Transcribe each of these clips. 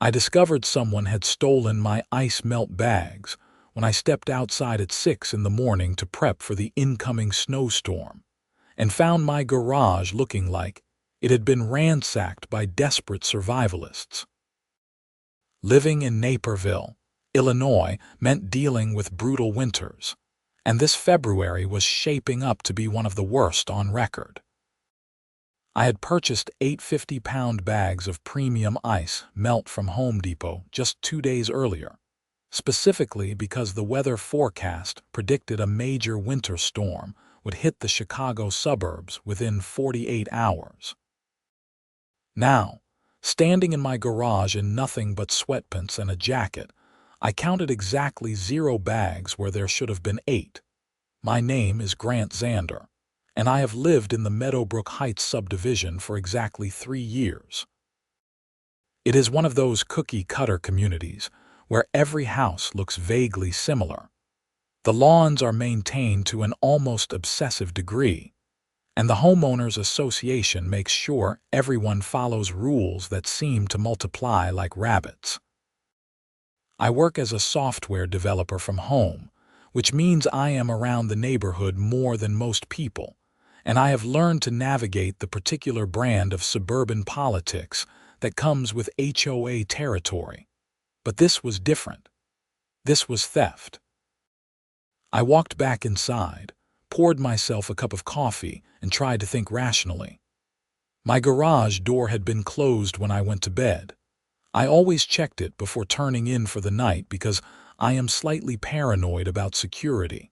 I discovered someone had stolen my ice melt bags when I stepped outside at 6 in the morning to prep for the incoming snowstorm, and found my garage looking like it had been ransacked by desperate survivalists. Living in Naperville, Illinois, meant dealing with brutal winters, and this February was shaping up to be one of the worst on record. I had purchased 8 50-pound bags of premium ice melt from Home Depot just 2 days earlier, specifically because the weather forecast predicted a major winter storm would hit the Chicago suburbs within 48 hours. Now, standing in my garage in nothing but sweatpants and a jacket, I counted exactly 0 bags where there should have been 8. My name is Grant Xander, and I have lived in the Meadowbrook Heights subdivision for exactly 3 years. It is one of those cookie-cutter communities where every house looks vaguely similar. The lawns are maintained to an almost obsessive degree, and the homeowners association makes sure everyone follows rules that seem to multiply like rabbits. I work as a software developer from home, which means I am around the neighborhood more than most people, and I have learned to navigate the particular brand of suburban politics that comes with HOA territory. But this was different. This was theft. I walked back inside, poured myself a cup of coffee, and tried to think rationally. My garage door had been closed when I went to bed. I always checked it before turning in for the night because I am slightly paranoid about security.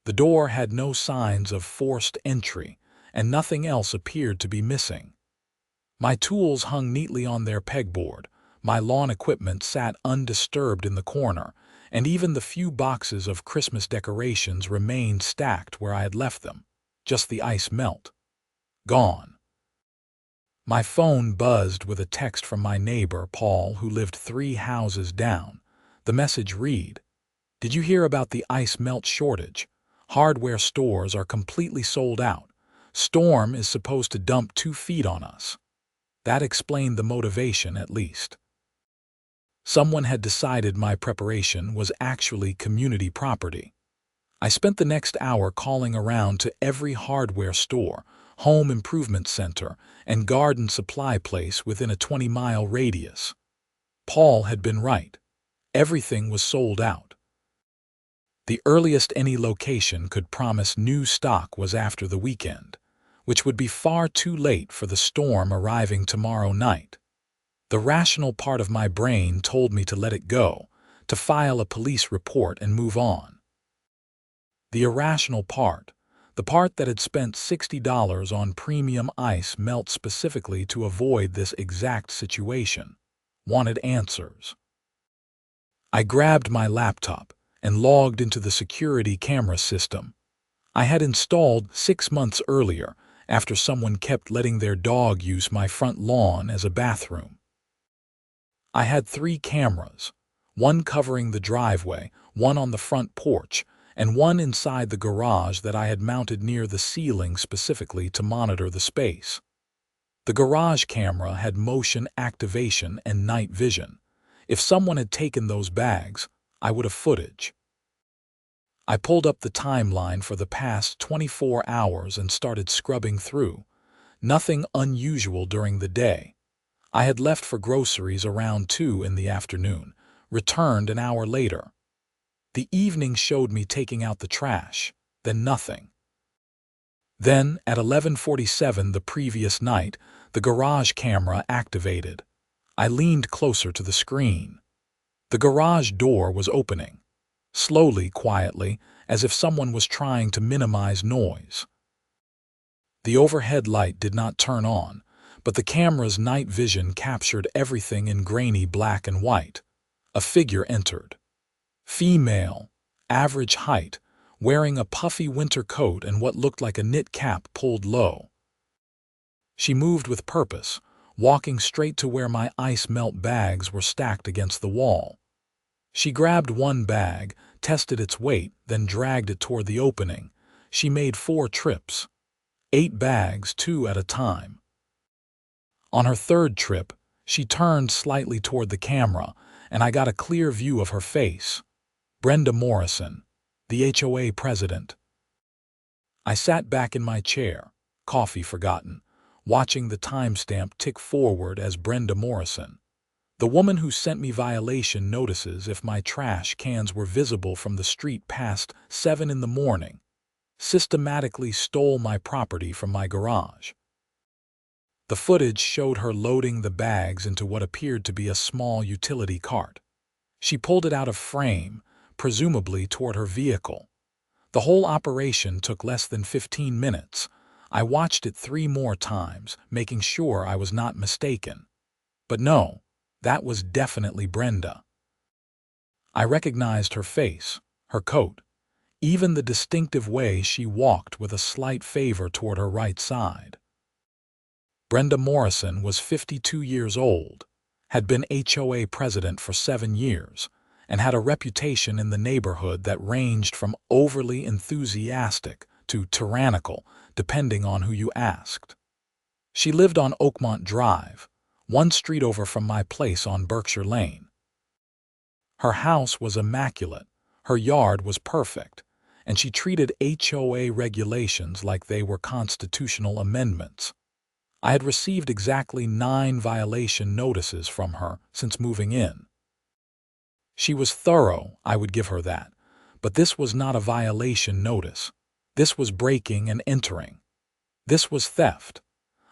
The door had no signs of forced entry, and nothing else appeared to be missing. My tools hung neatly on their pegboard, my lawn equipment sat undisturbed in the corner, and even the few boxes of Christmas decorations remained stacked where I had left them. Just the ice melt. Gone. My phone buzzed with a text from my neighbor, Paul, who lived 3 houses down. The message read, "Did you hear about the ice melt shortage? Hardware stores are completely sold out. Storm is supposed to dump 2 feet on us." That explained the motivation, at least. Someone had decided my preparation was actually community property. I spent the next hour calling around to every hardware store, home improvement center, and garden supply place within a 20-mile radius. Paul had been right. Everything was sold out. The earliest any location could promise new stock was after the weekend, which would be far too late for the storm arriving tomorrow night. The rational part of my brain told me to let it go, to file a police report and move on. The irrational part, the part that had spent $60 on premium ice melt specifically to avoid this exact situation, wanted answers. I grabbed my laptop and logged into the security camera system I had installed 6 months earlier after someone kept letting their dog use my front lawn as a bathroom. I had 3 cameras, one covering the driveway, one on the front porch, and one inside the garage that I had mounted near the ceiling specifically to monitor the space. The garage camera had motion activation and night vision. If someone had taken those bags, I would have footage. I pulled up the timeline for the past 24 hours and started scrubbing through. Nothing unusual during the day. I had left for groceries around 2 in the afternoon, returned an hour later. The evening showed me taking out the trash, then nothing. Then, at 11:47 the previous night, the garage camera activated. I leaned closer to the screen. The garage door was opening, slowly, quietly, as if someone was trying to minimize noise. The overhead light did not turn on, but the camera's night vision captured everything in grainy black and white. A figure entered. Female, average height, wearing a puffy winter coat and what looked like a knit cap pulled low. She moved with purpose, walking straight to where my ice melt bags were stacked against the wall. She grabbed one bag, tested its weight, then dragged it toward the opening. She made 4 trips. 8 bags, 2 at a time. On her 3rd trip, She turned slightly toward the camera, and I got a clear view of her face. Brenda Morrison, the HOA president. I sat back in my chair, coffee forgotten, watching the timestamp tick forward as Brenda Morrison, the woman who sent me violation notices if my trash cans were visible from the street past 7 in the morning, systematically stole my property from my garage. The footage showed her loading the bags into what appeared to be a small utility cart. She pulled it out of frame, presumably toward her vehicle. The whole operation took less than 15 minutes. I watched it 3 more times, making sure I was not mistaken. But no, that was definitely Brenda. I recognized her face, her coat, even the distinctive way she walked with a slight favor toward her right side. Brenda Morrison was 52 years old, had been HOA president for 7 years, and had a reputation in the neighborhood that ranged from overly enthusiastic to tyrannical, depending on who you asked. She lived on Oakmont Drive, 1 street over from my place on Berkshire Lane. Her house was immaculate, her yard was perfect, and she treated HOA regulations like they were constitutional amendments. I had received exactly 9 violation notices from her since moving in. She was thorough, I would give her that, but this was not a violation notice. This was breaking and entering. This was theft.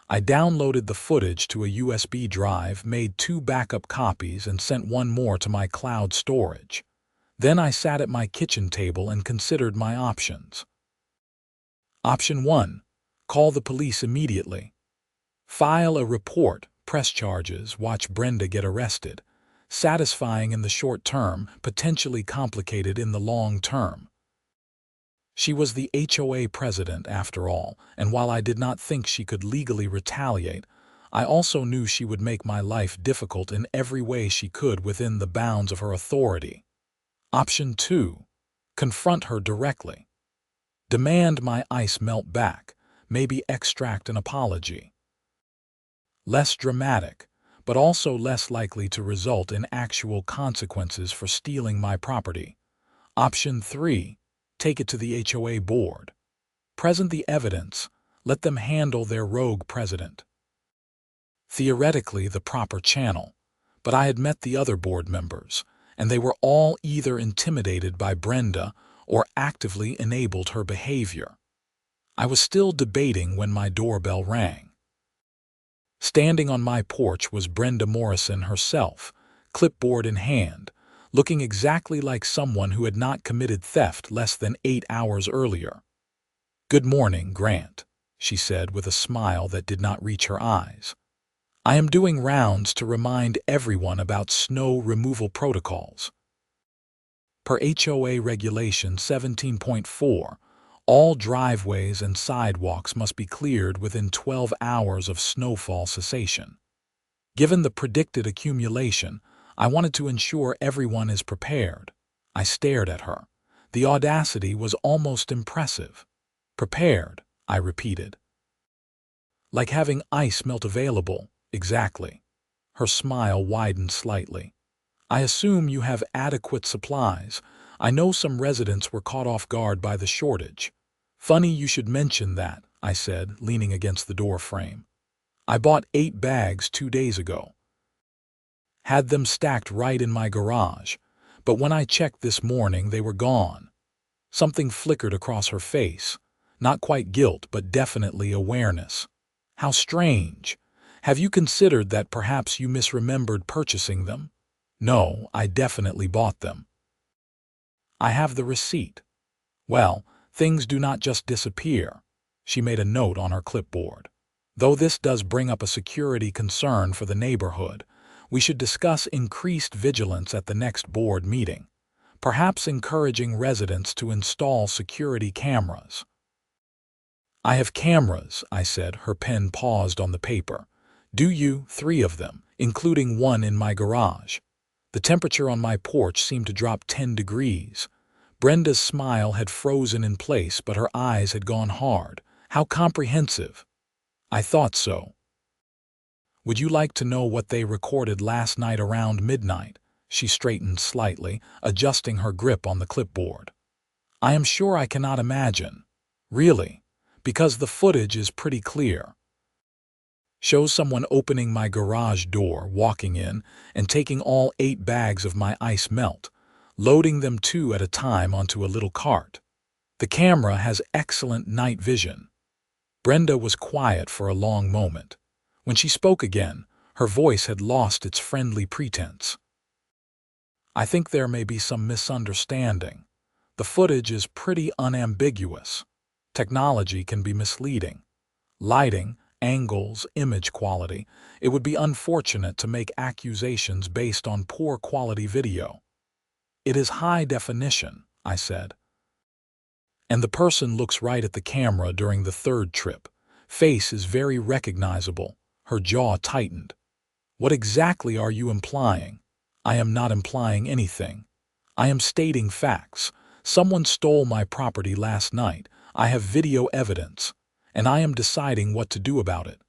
I downloaded the footage to a USB drive, made 2 backup copies, and sent 1 more to my cloud storage. Then I sat at my kitchen table and considered my options. Option 1. Call the police immediately. File a report, press charges, watch Brenda get arrested. Satisfying in the short term, potentially complicated in the long term. She was the HOA president after all, and while I did not think she could legally retaliate, I also knew she would make my life difficult in every way she could within the bounds of her authority. Option 2. Confront her directly. Demand my ice melt back, maybe extract an apology. Less dramatic, but also less likely to result in actual consequences for stealing my property. Option 3. Take it to the HOA board. Present the evidence, let them handle their rogue president. Theoretically the proper channel, but I had met the other board members, and they were all either intimidated by Brenda or actively enabled her behavior. I was still debating when my doorbell rang. Standing on my porch was Brenda Morrison herself, clipboard in hand, looking exactly like someone who had not committed theft less than 8 hours earlier. "Good morning, Grant," she said with a smile that did not reach her eyes. "I am doing rounds to remind everyone about snow removal protocols. Per HOA Regulation 17.4, all driveways and sidewalks must be cleared within 12 hours of snowfall cessation. Given the predicted accumulation, I wanted to ensure everyone is prepared." I stared at her. The audacity was almost impressive. "Prepared," I repeated. "Like having ice melt available, exactly." Her smile widened slightly. "I assume you have adequate supplies. I know some residents were caught off guard by the shortage." "Funny you should mention that," I said, leaning against the door frame. "I bought 8 bags 2 days ago. Had them stacked right in my garage, but when I checked this morning they were gone." Something flickered across her face. Not quite guilt, but definitely awareness. "How strange. Have you considered that perhaps you misremembered purchasing them?" "No, I definitely bought them. I have the receipt." "Well, things do not just disappear." She made a note on her clipboard. "Though this does bring up a security concern for the neighborhood, we should discuss increased vigilance at the next board meeting, perhaps encouraging residents to install security cameras." "I have cameras," I said. Her pen paused on the paper. "Do you?" "3 of them, including one in my garage." The temperature on my porch seemed to drop 10 degrees. Brenda's smile had frozen in place, but her eyes had gone hard. "How comprehensive." "I thought so." Would you like to know what they recorded last night around midnight? She straightened slightly, adjusting her grip on the clipboard. I am sure I cannot imagine. Really? Because the footage is pretty clear. Shows someone opening my garage door, walking in, and taking all 8 bags of my ice melt, loading them 2 at a time onto a little cart. The camera has excellent night vision. Brenda was quiet for a long moment. When she spoke again, her voice had lost its friendly pretense. I think there may be some misunderstanding. The footage is pretty unambiguous. Technology can be misleading. Lighting, angles, image quality. It would be unfortunate to make accusations based on poor quality video. It is high definition, I said. And the person looks right at the camera during the 3rd trip. Face is very recognizable. Her jaw tightened. What exactly are you implying? I am not implying anything. I am stating facts. Someone stole my property last night. I have video evidence, and I am deciding what to do about it.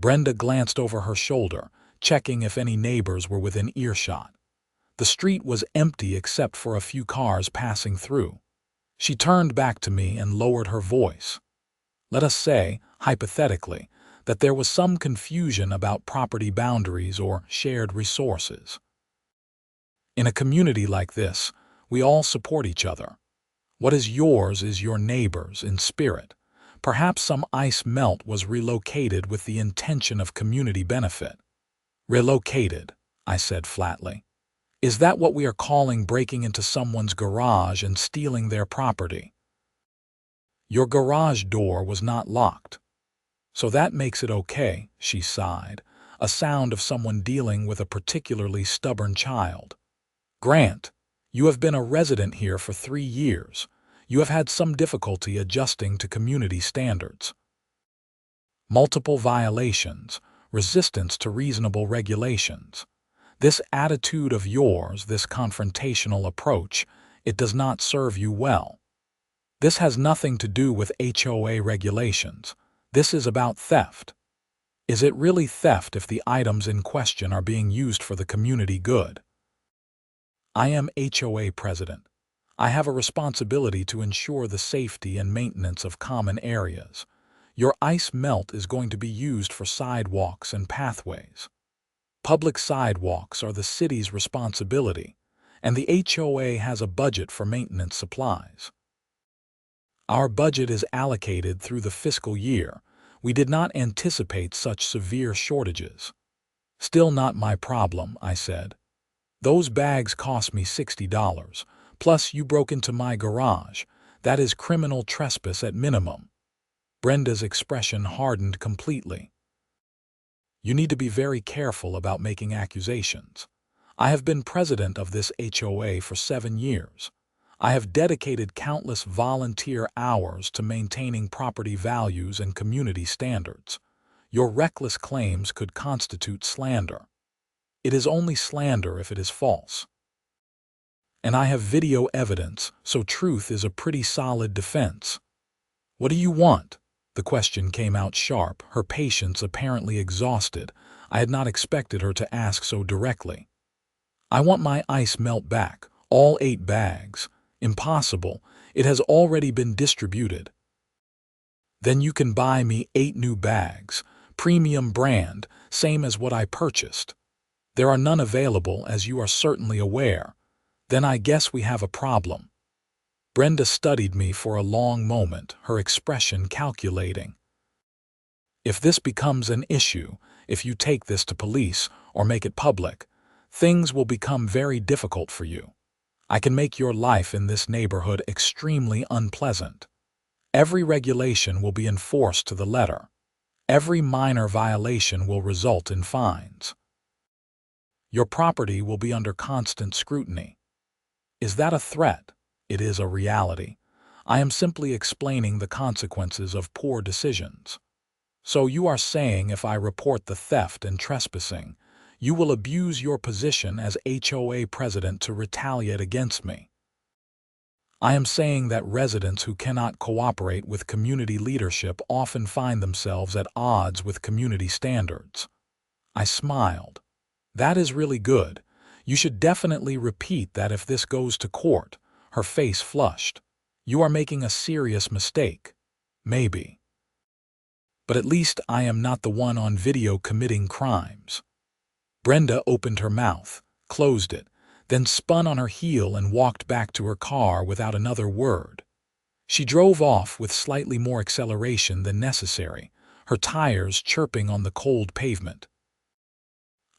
Brenda glanced over her shoulder, checking if any neighbors were within earshot. The street was empty except for a few cars passing through. She turned back to me and lowered her voice. Let us say, hypothetically, that there was some confusion about property boundaries or shared resources. In a community like this, we all support each other. What is yours is your neighbor's in spirit. Perhaps some ice melt was relocated with the intention of community benefit. Relocated, I said flatly. Is that what we are calling breaking into someone's garage and stealing their property? Your garage door was not locked. So that makes it okay, she sighed, a sound of someone dealing with a particularly stubborn child. Grant, you have been a resident here for 3 years. You have had some difficulty adjusting to community standards. Multiple violations, resistance to reasonable regulations. This attitude of yours, this confrontational approach, it does not serve you well. This has nothing to do with HOA regulations. This is about theft. Is it really theft if the items in question are being used for the community good? I am HOA president. I have a responsibility to ensure the safety and maintenance of common areas. Your ice melt is going to be used for sidewalks and pathways. Public sidewalks are the city's responsibility, and the HOA has a budget for maintenance supplies. Our budget is allocated through the fiscal year. We did not anticipate such severe shortages. Still not my problem, I said. Those bags cost me $60. Plus you broke into my garage. That is criminal trespass at minimum. Brenda's expression hardened completely. You need to be very careful about making accusations. I have been president of this HOA for 7 years. I have dedicated countless volunteer hours to maintaining property values and community standards. Your reckless claims could constitute slander. It is only slander if it is false. And I have video evidence, so truth is a pretty solid defense. What do you want? The question came out sharp, her patience apparently exhausted. I had not expected her to ask so directly. I want my ice melt back, all 8 bags. Impossible. It has already been distributed. Then you can buy me 8 new bags, premium brand, same as what I purchased. There are none available, as you are certainly aware. Then I guess we have a problem. Brenda studied me for a long moment, her expression calculating. If this becomes an issue, if you take this to police or make it public, things will become very difficult for you. I can make your life in this neighborhood extremely unpleasant. Every regulation will be enforced to the letter. Every minor violation will result in fines. Your property will be under constant scrutiny. Is that a threat? It is a reality. I am simply explaining the consequences of poor decisions. So you are saying if I report the theft and trespassing, you will abuse your position as HOA president to retaliate against me. I am saying that residents who cannot cooperate with community leadership often find themselves at odds with community standards. I smiled. That is really good. You should definitely repeat that if this goes to court. Her face flushed. You are making a serious mistake. Maybe. But at least I am not the one on video committing crimes. Brenda opened her mouth, closed it, then spun on her heel and walked back to her car without another word. She drove off with slightly more acceleration than necessary, her tires chirping on the cold pavement.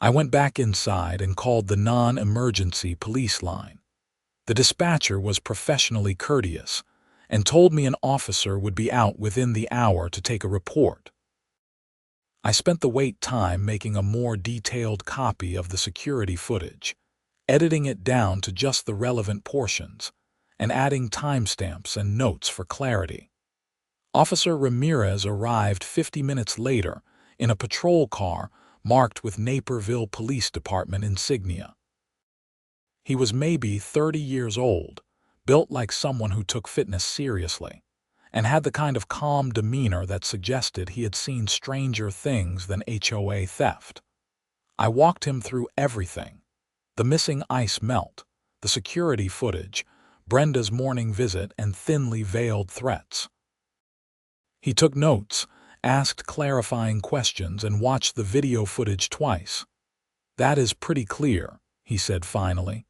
I went back inside and called the non-emergency police line. The dispatcher was professionally courteous and told me an officer would be out within the hour to take a report. I spent the wait time making a more detailed copy of the security footage, editing it down to just the relevant portions, and adding timestamps and notes for clarity. Officer Ramirez arrived 50 minutes later in a patrol car marked with Naperville Police Department insignia. He was maybe 30 years old, built like someone who took fitness seriously, and had the kind of calm demeanor that suggested he had seen stranger things than HOA theft. I walked him through everything: the missing ice melt, the security footage, Brenda's morning visit, and thinly veiled threats. He took notes, asked clarifying questions, and watched the video footage twice. "That is pretty clear," he said finally.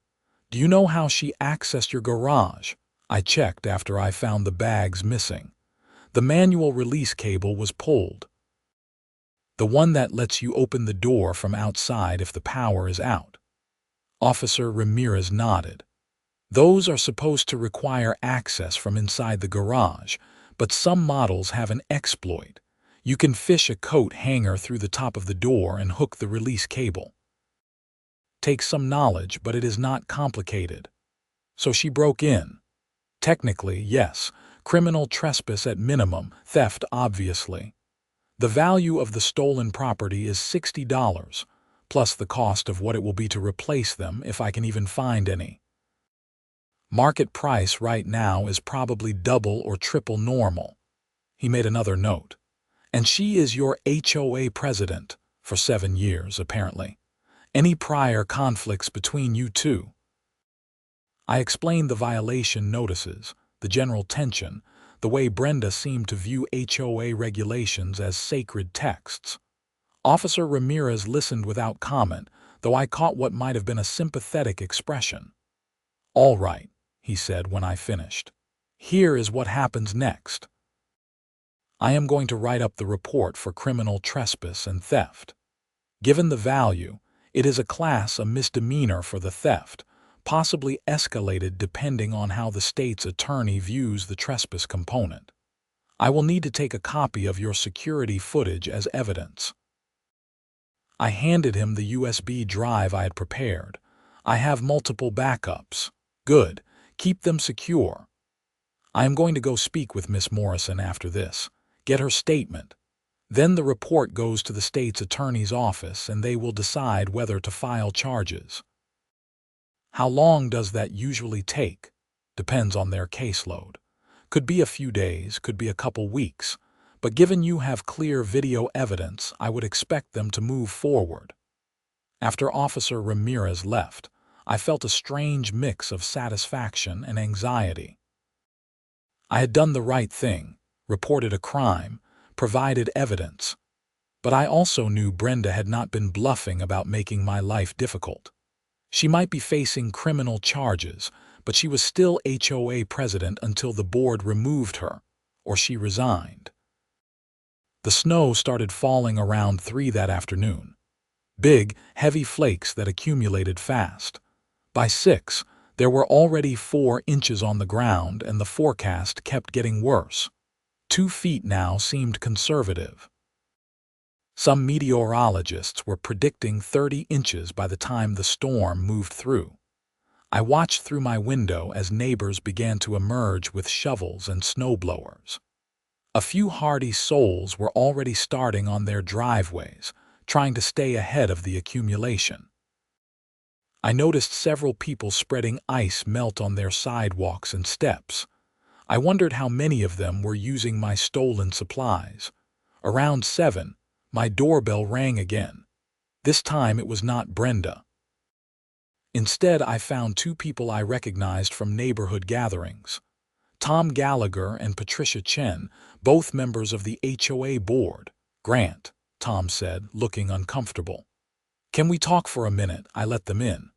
"Do you know how she accessed your garage?" I checked after I found the bags missing. "The manual release cable was pulled. The one that lets you open the door from outside if the power is out." Officer Ramirez nodded. "Those are supposed to require access from inside the garage, but some models have an exploit. You can fish a coat hanger through the top of the door and hook the release cable. Takes some knowledge, but it is not complicated." "So she broke in?" "Technically, yes. Criminal trespass at minimum, theft obviously. The value of the stolen property is $60, plus the cost of what it will be to replace them if I can even find any. Market price right now is probably double or triple normal." He made another note. "And she is your HOA president, for 7 years, apparently. Any prior conflicts between you two?" I explained the violation notices, the general tension, the way Brenda seemed to view HOA regulations as sacred texts. Officer Ramirez listened without comment, though I caught what might have been a sympathetic expression. "All right," he said when I finished. "Here is what happens next. I am going to write up the report for criminal trespass and theft. Given the value, it is a misdemeanor for the theft, possibly escalated depending on how the state's attorney views the trespass component. I will need to take a copy of your security footage as evidence." I handed him the USB drive I had prepared. "I have multiple backups." "Good. Keep them secure. I am going to go speak with Miss Morrison after this, get her statement. Then the report goes to the state's attorney's office and they will decide whether to file charges." "How long does that usually take?" "Depends on their caseload. Could be a few days, could be a couple weeks, but given you have clear video evidence, I would expect them to move forward." After Officer Ramirez left, I felt a strange mix of satisfaction and anxiety. I had done the right thing, reported a crime, provided evidence. But I also knew Brenda had not been bluffing about making my life difficult. She might be facing criminal charges, but she was still HOA president until the board removed her, or she resigned. The snow started falling around 3 that afternoon. Big, heavy flakes that accumulated fast. By 6, there were already 4 inches on the ground, and the forecast kept getting worse. 2 feet now seemed conservative. Some meteorologists were predicting 30 inches by the time the storm moved through. I watched through my window as neighbors began to emerge with shovels and snowblowers. A few hardy souls were already starting on their driveways, trying to stay ahead of the accumulation. I noticed several people spreading ice melt on their sidewalks and steps. I wondered how many of them were using my stolen supplies. Around 7, my doorbell rang again. This time it was not Brenda. Instead, I found 2 people I recognized from neighborhood gatherings. Tom Gallagher and Patricia Chen, both members of the HOA board. "Grant," Tom said, looking uncomfortable. "Can we talk for a minute?" I let them in.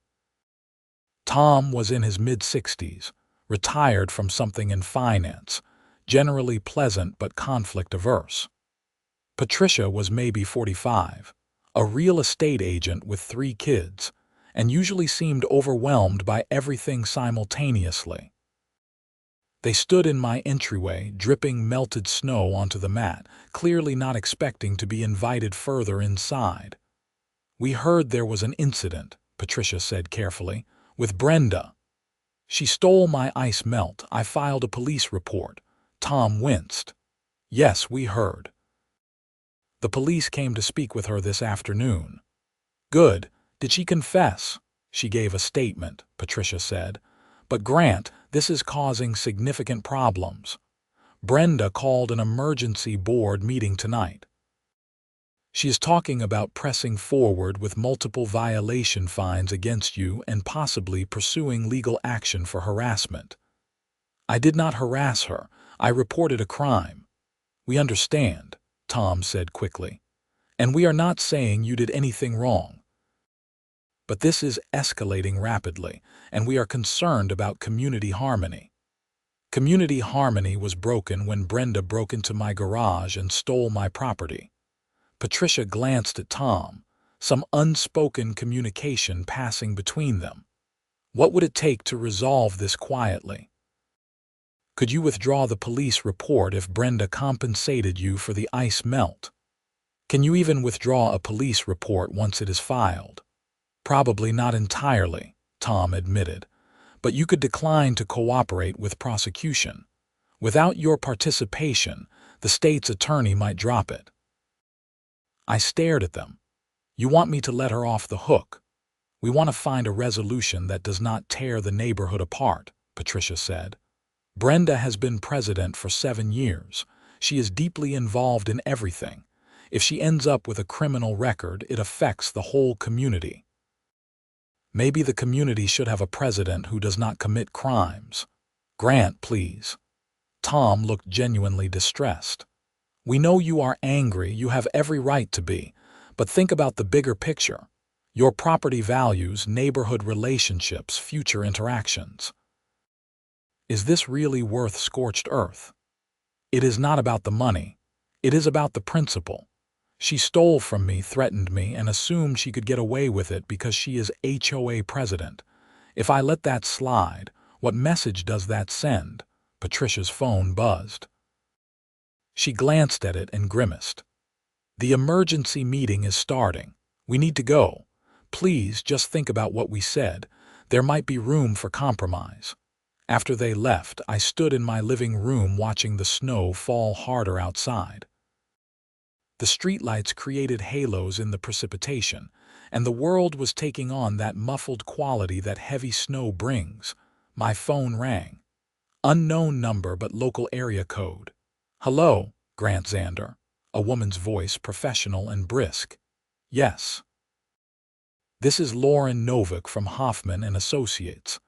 Tom was in his mid-60s, retired from something in finance, generally pleasant but conflict-averse. Patricia was maybe 45, a real estate agent with 3 kids, and usually seemed overwhelmed by everything simultaneously. They stood in my entryway, dripping melted snow onto the mat, clearly not expecting to be invited further inside. "We heard there was an incident," Patricia said carefully, "with Brenda. She stole my ice melt. I filed a police report." Tom winced. "Yes, we heard. The police came to speak with her this afternoon." "Good. Did she confess?" "She gave a statement," Patricia said. "But Grant, this is causing significant problems. Brenda called an emergency board meeting tonight. She is talking about pressing forward with multiple violation fines against you and possibly pursuing legal action for harassment." "I did not harass her. I reported a crime." "We understand," Tom said quickly. "And we are not saying you did anything wrong. But this is escalating rapidly, and we are concerned about community harmony." "Community harmony was broken when Brenda broke into my garage and stole my property." Patricia glanced at Tom, some unspoken communication passing between them. "What would it take to resolve this quietly? Could you withdraw the police report if Brenda compensated you for the ice melt? Can you even withdraw a police report once it is filed?" "Probably not entirely," Tom admitted, "but you could decline to cooperate with prosecution. Without your participation, the state's attorney might drop it." I stared at them. "You want me to let her off the hook?" "We want to find a resolution that does not tear the neighborhood apart," Patricia said. "Brenda has been president for 7 years. She is deeply involved in everything. If she ends up with a criminal record, it affects the whole community. Maybe the community should have a president who does not commit crimes." "Grant, please." Tom looked genuinely distressed. "We know you are angry, you have every right to be, but think about the bigger picture. Your property values, neighborhood relationships, future interactions. Is this really worth scorched earth? It is not about the money. It is about the principle. She stole from me, threatened me, and assumed she could get away with it because she is HOA president. If I let that slide, what message does that send?" Patricia's phone buzzed. She glanced at it and grimaced. "The emergency meeting is starting. We need to go. Please just think about what we said. There might be room for compromise." After they left, I stood in my living room watching the snow fall harder outside. The streetlights created halos in the precipitation, and the world was taking on that muffled quality that heavy snow brings. My phone rang. Unknown number but local area code. "Hello, Grant Xander," a woman's voice, professional and brisk. "Yes." "This is Lauren Novick from Hoffman and Associates.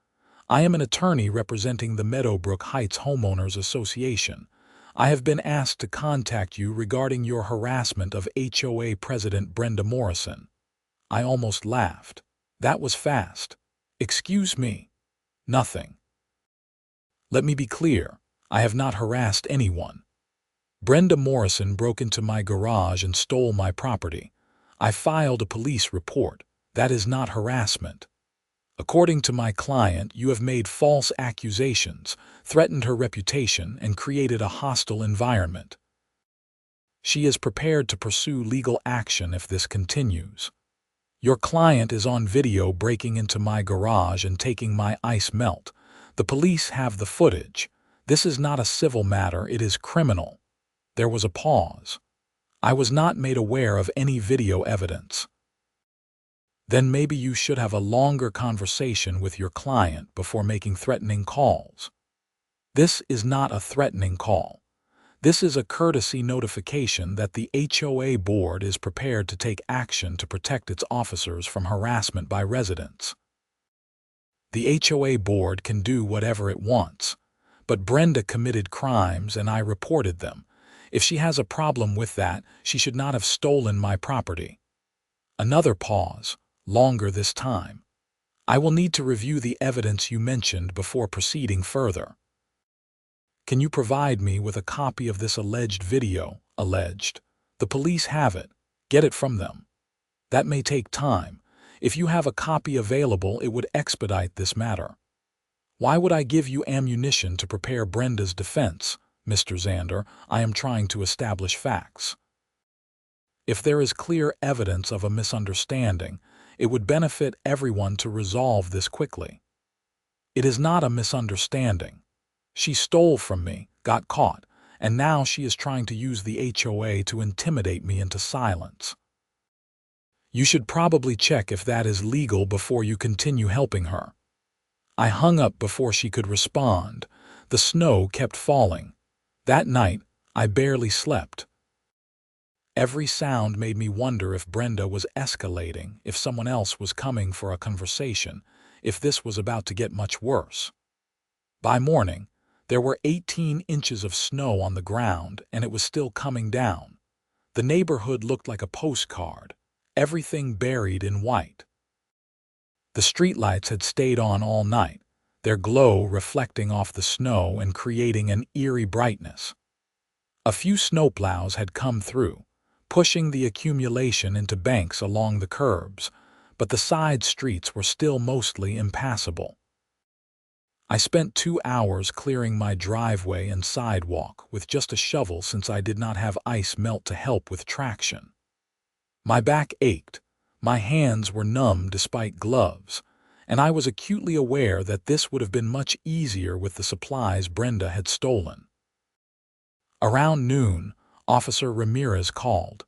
I am an attorney representing the Meadowbrook Heights Homeowners Association. I have been asked to contact you regarding your harassment of HOA President Brenda Morrison." I almost laughed. That was fast. "Excuse me." "Nothing. Let me be clear. I have not harassed anyone. Brenda Morrison broke into my garage and stole my property. I filed a police report. That is not harassment. According to my client, you have made false accusations, threatened her reputation, and created a hostile environment. She is prepared to pursue legal action if this continues. Your client is on video breaking into my garage and taking my ice melt. The police have the footage. This is not a civil matter, it is criminal." There was a pause. "I was not made aware of any video evidence." Then maybe you should have a longer conversation with your client before making threatening calls. This is not a threatening call. This is a courtesy notification that the HOA board is prepared to take action to protect its officers from harassment by residents. The HOA board can do whatever it wants, but Brenda committed crimes and I reported them. If she has a problem with that, she should not have stolen my property. Another pause, longer this time. I will need to review the evidence you mentioned before proceeding further. Can you provide me with a copy of this alleged video? Alleged. The police have it. Get it from them. That may take time. If you have a copy available, it would expedite this matter. Why would I give you ammunition to prepare Brenda's defense, Mr. Xander? I am trying to establish facts. If there is clear evidence of a misunderstanding, it would benefit everyone to resolve this quickly. It is not a misunderstanding. She stole from me, got caught, and now she is trying to use the HOA to intimidate me into silence. You should probably check if that is legal before you continue helping her. I hung up before she could respond. The snow kept falling. That night, I barely slept. Every sound made me wonder if Brenda was escalating, if someone else was coming for a conversation, if this was about to get much worse. By morning, there were 18 inches of snow on the ground, and it was still coming down. The neighborhood looked like a postcard, everything buried in white. The streetlights had stayed on all night, their glow reflecting off the snow and creating an eerie brightness. A few snowplows had come through, pushing the accumulation into banks along the curbs, but the side streets were still mostly impassable. I spent 2 hours clearing my driveway and sidewalk with just a shovel since I did not have ice melt to help with traction. My back ached, my hands were numb despite gloves, and I was acutely aware that this would have been much easier with the supplies Brenda had stolen. Around noon, Officer Ramirez called.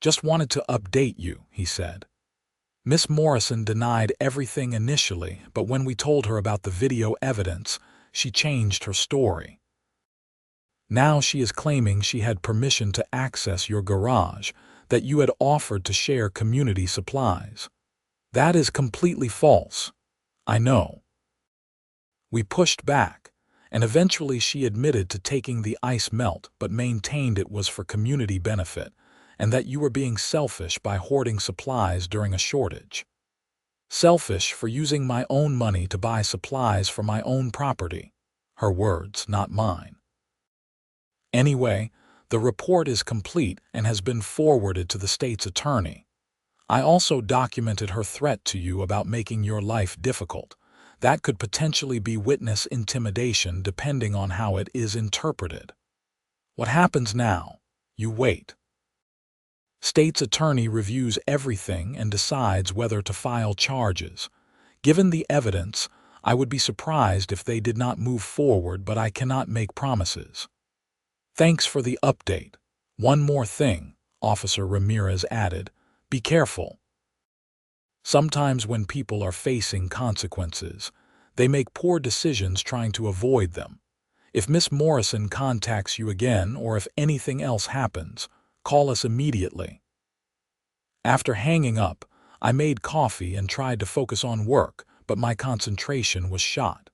"Just wanted to update you," he said. Miss Morrison denied everything initially, but when we told her about the video evidence, she changed her story. Now she is claiming she had permission to access your garage, that you had offered to share community supplies. That is completely false. I know. We pushed back, and eventually she admitted to taking the ice melt but maintained it was for community benefit, and that you were being selfish by hoarding supplies during a shortage. Selfish for using my own money to buy supplies for my own property. Her words, not mine. Anyway, the report is complete and has been forwarded to the state's attorney. I also documented her threat to you about making your life difficult. That could potentially be witness intimidation depending on how it is interpreted. What happens now? You wait. State's attorney reviews everything and decides whether to file charges. Given the evidence, I would be surprised if they did not move forward, but I cannot make promises. Thanks for the update. One more thing, Officer Ramirez added. Be careful. Sometimes when people are facing consequences, they make poor decisions trying to avoid them. If Miss Morrison contacts you again or if anything else happens, call us immediately. After hanging up, I made coffee and tried to focus on work, but my concentration was shot.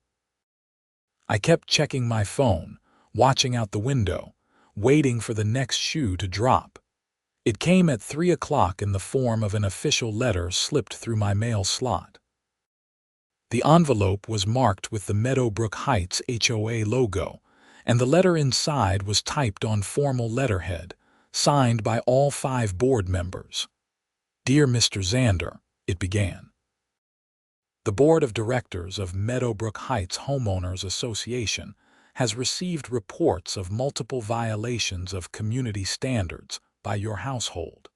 I kept checking my phone, watching out the window, waiting for the next shoe to drop. It came at 3 o'clock in the form of an official letter slipped through my mail slot. The envelope was marked with the Meadowbrook Heights HOA logo, and the letter inside was typed on formal letterhead, signed by all 5 board members. "Dear Mr. Xander," it began. The Board of Directors of Meadowbrook Heights Homeowners Association has received reports of multiple violations of community standards by your household.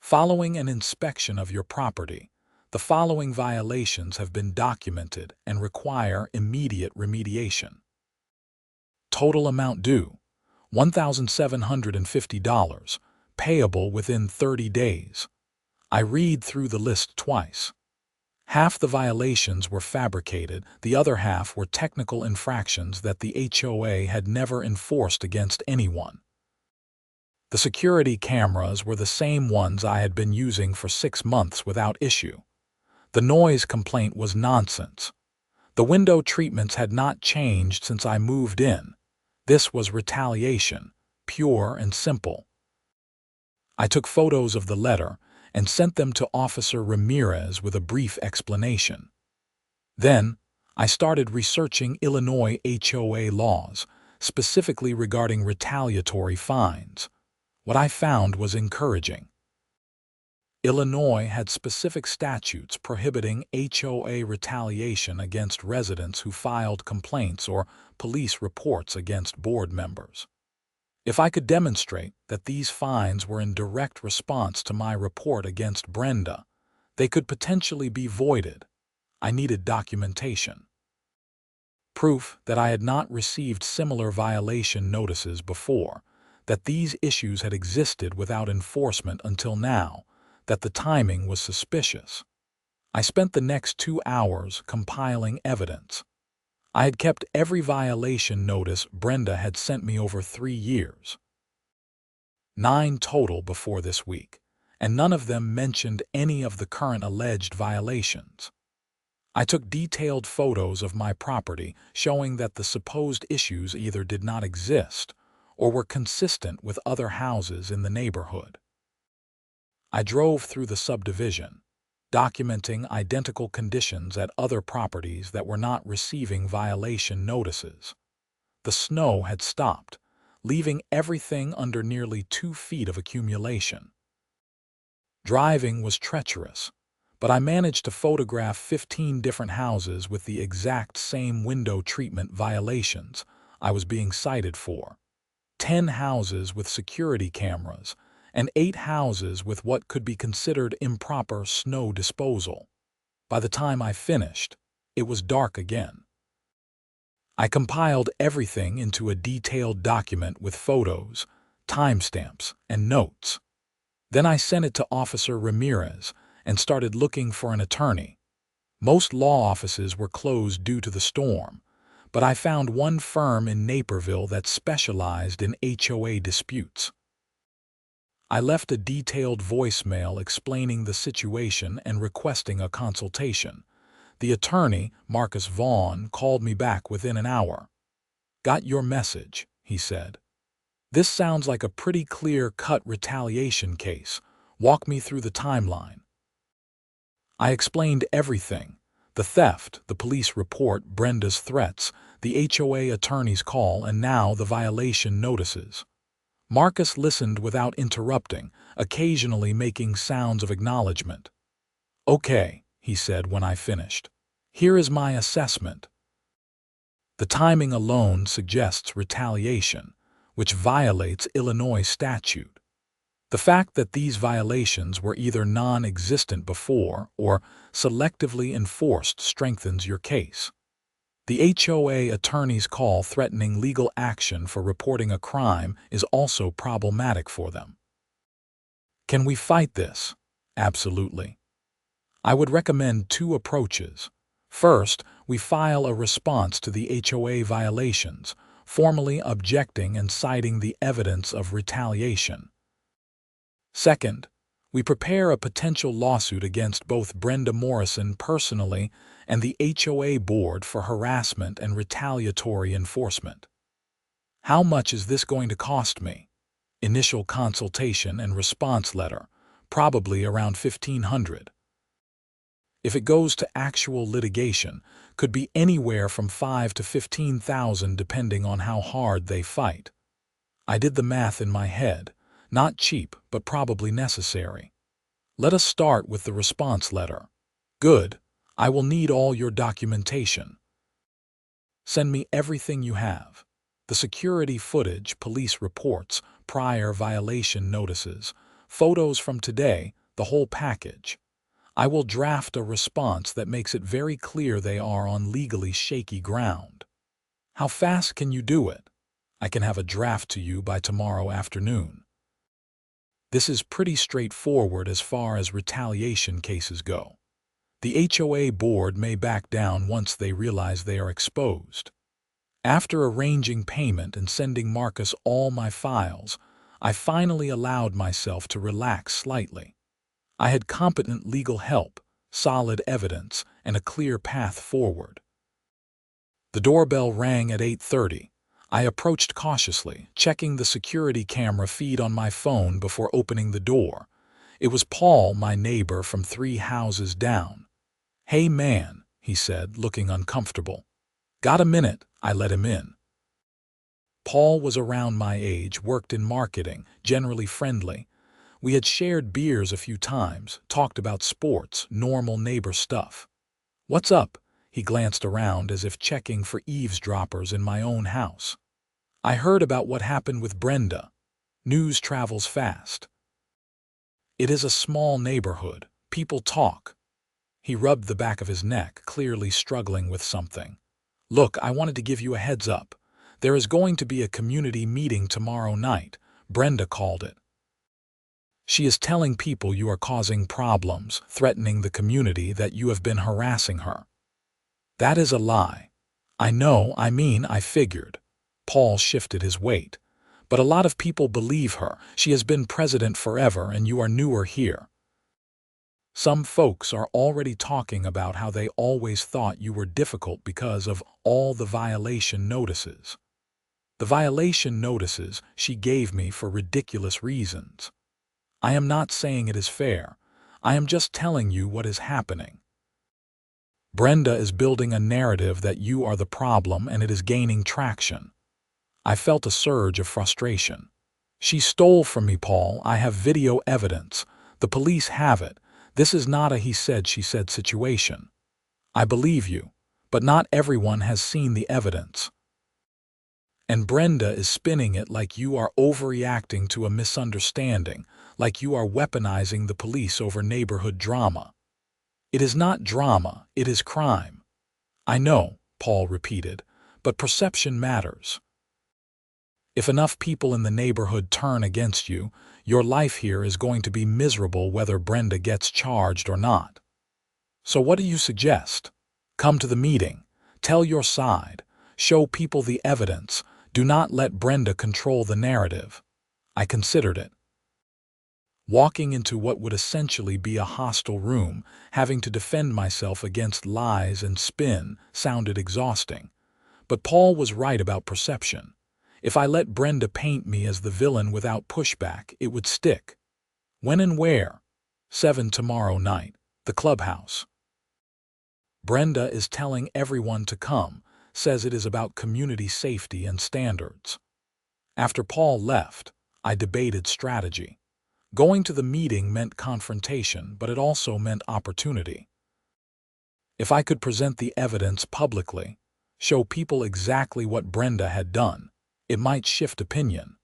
Following an inspection of your property, the following violations have been documented and require immediate remediation. Total amount due, $1,750, payable within 30 days. I read through the list twice. Half the violations were fabricated, the other half were technical infractions that the HOA had never enforced against anyone. The security cameras were the same ones I had been using for 6 months without issue. The noise complaint was nonsense. The window treatments had not changed since I moved in. This was retaliation, pure and simple. I took photos of the letter and sent them to Officer Ramirez with a brief explanation. Then, I started researching Illinois HOA laws, specifically regarding retaliatory fines. What I found was encouraging. Illinois had specific statutes prohibiting HOA retaliation against residents who filed complaints or police reports against board members. If I could demonstrate that these fines were in direct response to my report against Brenda, they could potentially be voided. I needed documentation. Proof that I had not received similar violation notices before, that these issues had existed without enforcement until now, that the timing was suspicious. I spent the next 2 hours compiling evidence. I had kept every violation notice Brenda had sent me over 3 years. 9 total before this week, and none of them mentioned any of the current alleged violations. I took detailed photos of my property showing that the supposed issues either did not exist or were consistent with other houses in the neighborhood. I drove through the subdivision, documenting identical conditions at other properties that were not receiving violation notices. The snow had stopped, leaving everything under nearly 2 feet of accumulation. Driving was treacherous, but I managed to photograph 15 different houses with the exact same window treatment violations I was being cited for. 10 houses with security cameras, and 8 houses with what could be considered improper snow disposal. By the time I finished, it was dark again. I compiled everything into a detailed document with photos, timestamps, and notes. Then I sent it to Officer Ramirez and started looking for an attorney. Most law offices were closed due to the storm, but I found one firm in Naperville that specialized in HOA disputes. I left a detailed voicemail explaining the situation and requesting a consultation. The attorney, Marcus Vaughn, called me back within an hour. "Got your message," he said. "This sounds like a pretty clear-cut retaliation case. Walk me through the timeline." I explained everything: the theft, the police report, Brenda's threats, the HOA attorney's call, and now the violation notices. Marcus listened without interrupting, occasionally making sounds of acknowledgement. "Okay," he said when I finished. "Here is my assessment. The timing alone suggests retaliation, which violates Illinois statute. The fact that these violations were either non-existent before or selectively enforced strengthens your case. The HOA attorney's call threatening legal action for reporting a crime is also problematic for them. Can we fight this? Absolutely. I would recommend 2 approaches. First, we file a response to the HOA violations, formally objecting and citing the evidence of retaliation. Second, we prepare a potential lawsuit against both Brenda Morrison personally and the HOA board for harassment and retaliatory enforcement. How much is this going to cost me? Initial consultation and response letter, probably around $1,500. If it goes to actual litigation, could be anywhere from $5,000 to $15,000 depending on how hard they fight. I did the math in my head. Not cheap, but probably necessary. Let us start with the response letter. Good. I will need all your documentation. Send me everything you have. The security footage, police reports, prior violation notices, photos from today, the whole package. I will draft a response that makes it very clear they are on legally shaky ground. How fast can you do it? I can have a draft to you by tomorrow afternoon. This is pretty straightforward as far as retaliation cases go. The HOA board may back down once they realize they are exposed. After arranging payment and sending Marcus all my files, I finally allowed myself to relax slightly. I had competent legal help, solid evidence, and a clear path forward. The doorbell rang at 8:30. I approached cautiously, checking the security camera feed on my phone before opening the door. It was Paul, my neighbor from 3 houses down. "Hey man," he said, looking uncomfortable. "Got a minute?" I let him in. Paul was around my age, worked in marketing, generally friendly. We had shared beers a few times, talked about sports, normal neighbor stuff. "What's up?" He glanced around as if checking for eavesdroppers in my own house. "I heard about what happened with Brenda. News travels fast." "It is a small neighborhood. People talk." He rubbed the back of his neck, clearly struggling with something. "Look, I wanted to give you a heads up. There is going to be a community meeting tomorrow night. Brenda called it. She is telling people you are causing problems, threatening the community, that you have been harassing her." "That is a lie." I figured." Paul shifted his weight. "But a lot of people believe her. She has been president forever and you are newer here. Some folks are already talking about how they always thought you were difficult because of all the violation notices." The violation notices she gave me for ridiculous reasons. I am not saying it is fair. I am just telling you what is happening. Brenda is building a narrative that you are the problem and it is gaining traction. I felt a surge of frustration. "She stole from me, Paul. I have video evidence. The police have it. This is not a he said, she said situation. I believe you, but not everyone has seen the evidence. And Brenda is spinning it like you are overreacting to a misunderstanding, like you are weaponizing the police over neighborhood drama. It is not drama, it is crime." "I know," Paul repeated, "but perception matters. If enough people in the neighborhood turn against you, your life here is going to be miserable whether Brenda gets charged or not. So what do you suggest? Come to the meeting, tell your side, show people the evidence. Do not let Brenda control the narrative." I considered it. Walking into what would essentially be a hostile room, having to defend myself against lies and spin, sounded exhausting. But Paul was right about perception. If I let Brenda paint me as the villain without pushback, it would stick. "When and where?" "7 tomorrow night, the clubhouse." Brenda is telling everyone to come, says it is about community safety and standards. After Paul left, I debated strategy. Going to the meeting meant confrontation, but it also meant opportunity. If I could present the evidence publicly, show people exactly what Brenda had done, it might shift opinion.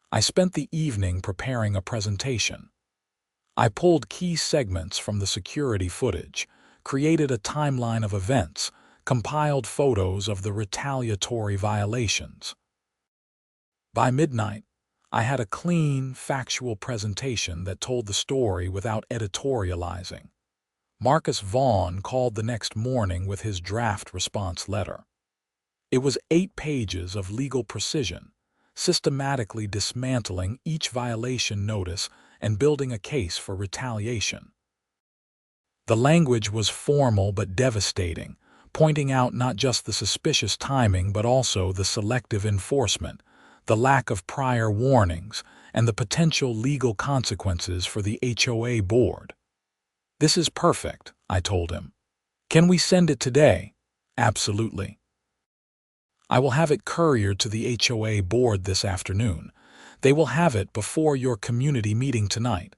I spent the evening preparing a presentation. I pulled key segments from the security footage, created a timeline of events, compiled photos of the retaliatory violations. By midnight, I had a clean, factual presentation that told the story without editorializing. Marcus Vaughn called the next morning with his draft response letter. It was 8 pages of legal precision, systematically dismantling each violation notice and building a case for retaliation. The language was formal but devastating, pointing out not just the suspicious timing but also the selective enforcement, the lack of prior warnings, and the potential legal consequences for the HOA board. "This is perfect," I told him. "Can we send it today?" "Absolutely." "I will have it couriered to the HOA board this afternoon. They will have it before your community meeting tonight."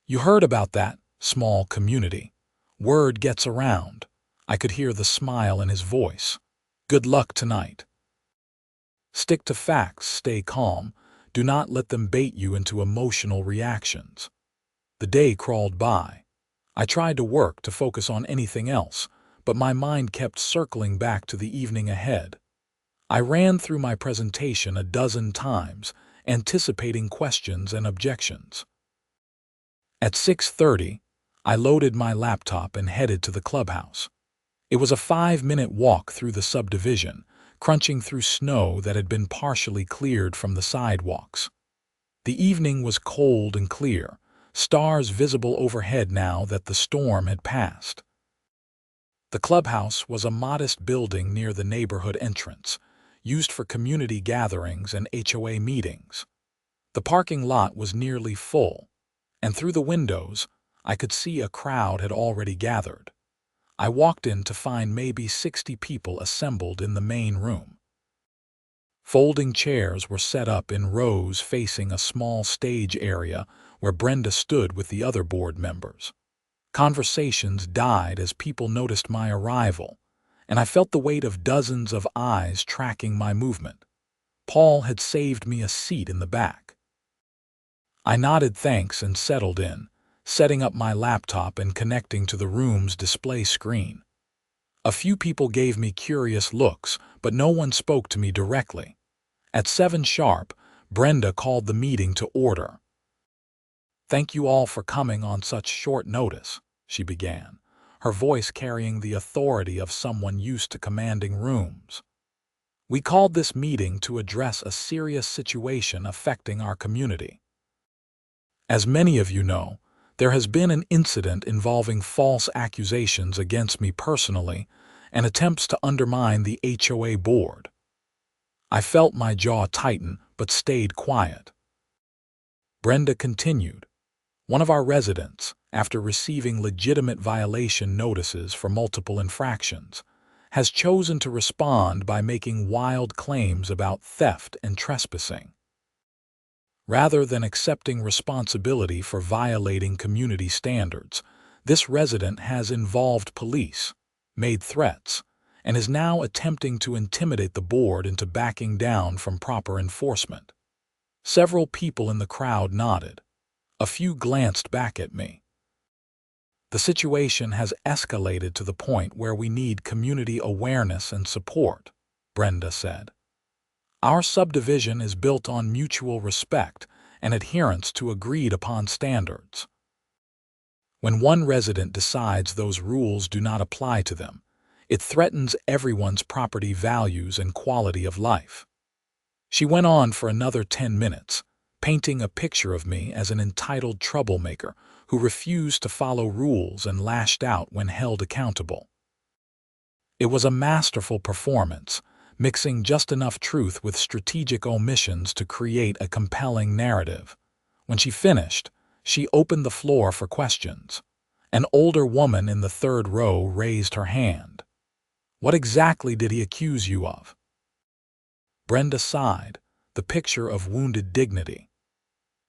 "You heard about that small community. Word gets around." I could hear the smile in his voice. "Good luck tonight. Stick to facts, stay calm. Do not let them bait you into emotional reactions." The day crawled by. I tried to work to focus on anything else, but my mind kept circling back to the evening ahead. I ran through my presentation a dozen times, anticipating questions and objections. At 6:30, I loaded my laptop and headed to the clubhouse. It was a 5-minute walk through the subdivision, crunching through snow that had been partially cleared from the sidewalks. The evening was cold and clear, stars visible overhead now that the storm had passed. The clubhouse was a modest building near the neighborhood entrance, used for community gatherings and HOA meetings. The parking lot was nearly full, and through the windows, I could see a crowd had already gathered. I walked in to find maybe 60 people assembled in the main room. Folding chairs were set up in rows facing a small stage area where Brenda stood with the other board members. Conversations died as people noticed my arrival, and I felt the weight of dozens of eyes tracking my movement. Paul had saved me a seat in the back. I nodded thanks and settled in, setting up my laptop and connecting to the room's display screen. A few people gave me curious looks, but no one spoke to me directly. At 7 sharp, Brenda called the meeting to order. "Thank you all for coming on such short notice," she began, her voice carrying the authority of someone used to commanding rooms. "We called this meeting to address a serious situation affecting our community. As many of you know, there has been an incident involving false accusations against me personally and attempts to undermine the HOA board." I felt my jaw tighten but stayed quiet. Brenda continued, "One of our residents, after receiving legitimate violation notices for multiple infractions, has chosen to respond by making wild claims about theft and trespassing. Rather than accepting responsibility for violating community standards, this resident has involved police, made threats, and is now attempting to intimidate the board into backing down from proper enforcement." Several people in the crowd nodded. A few glanced back at me. "The situation has escalated to the point where we need community awareness and support," Brenda said. "Our subdivision is built on mutual respect and adherence to agreed-upon standards. When one resident decides those rules do not apply to them, it threatens everyone's property values and quality of life." She went on for another 10 minutes, painting a picture of me as an entitled troublemaker who refused to follow rules and lashed out when held accountable. It was a masterful performance, mixing just enough truth with strategic omissions to create a compelling narrative. When she finished, she opened the floor for questions. An older woman in the 3rd row raised her hand. "What exactly did he accuse you of?" Brenda sighed, the picture of wounded dignity.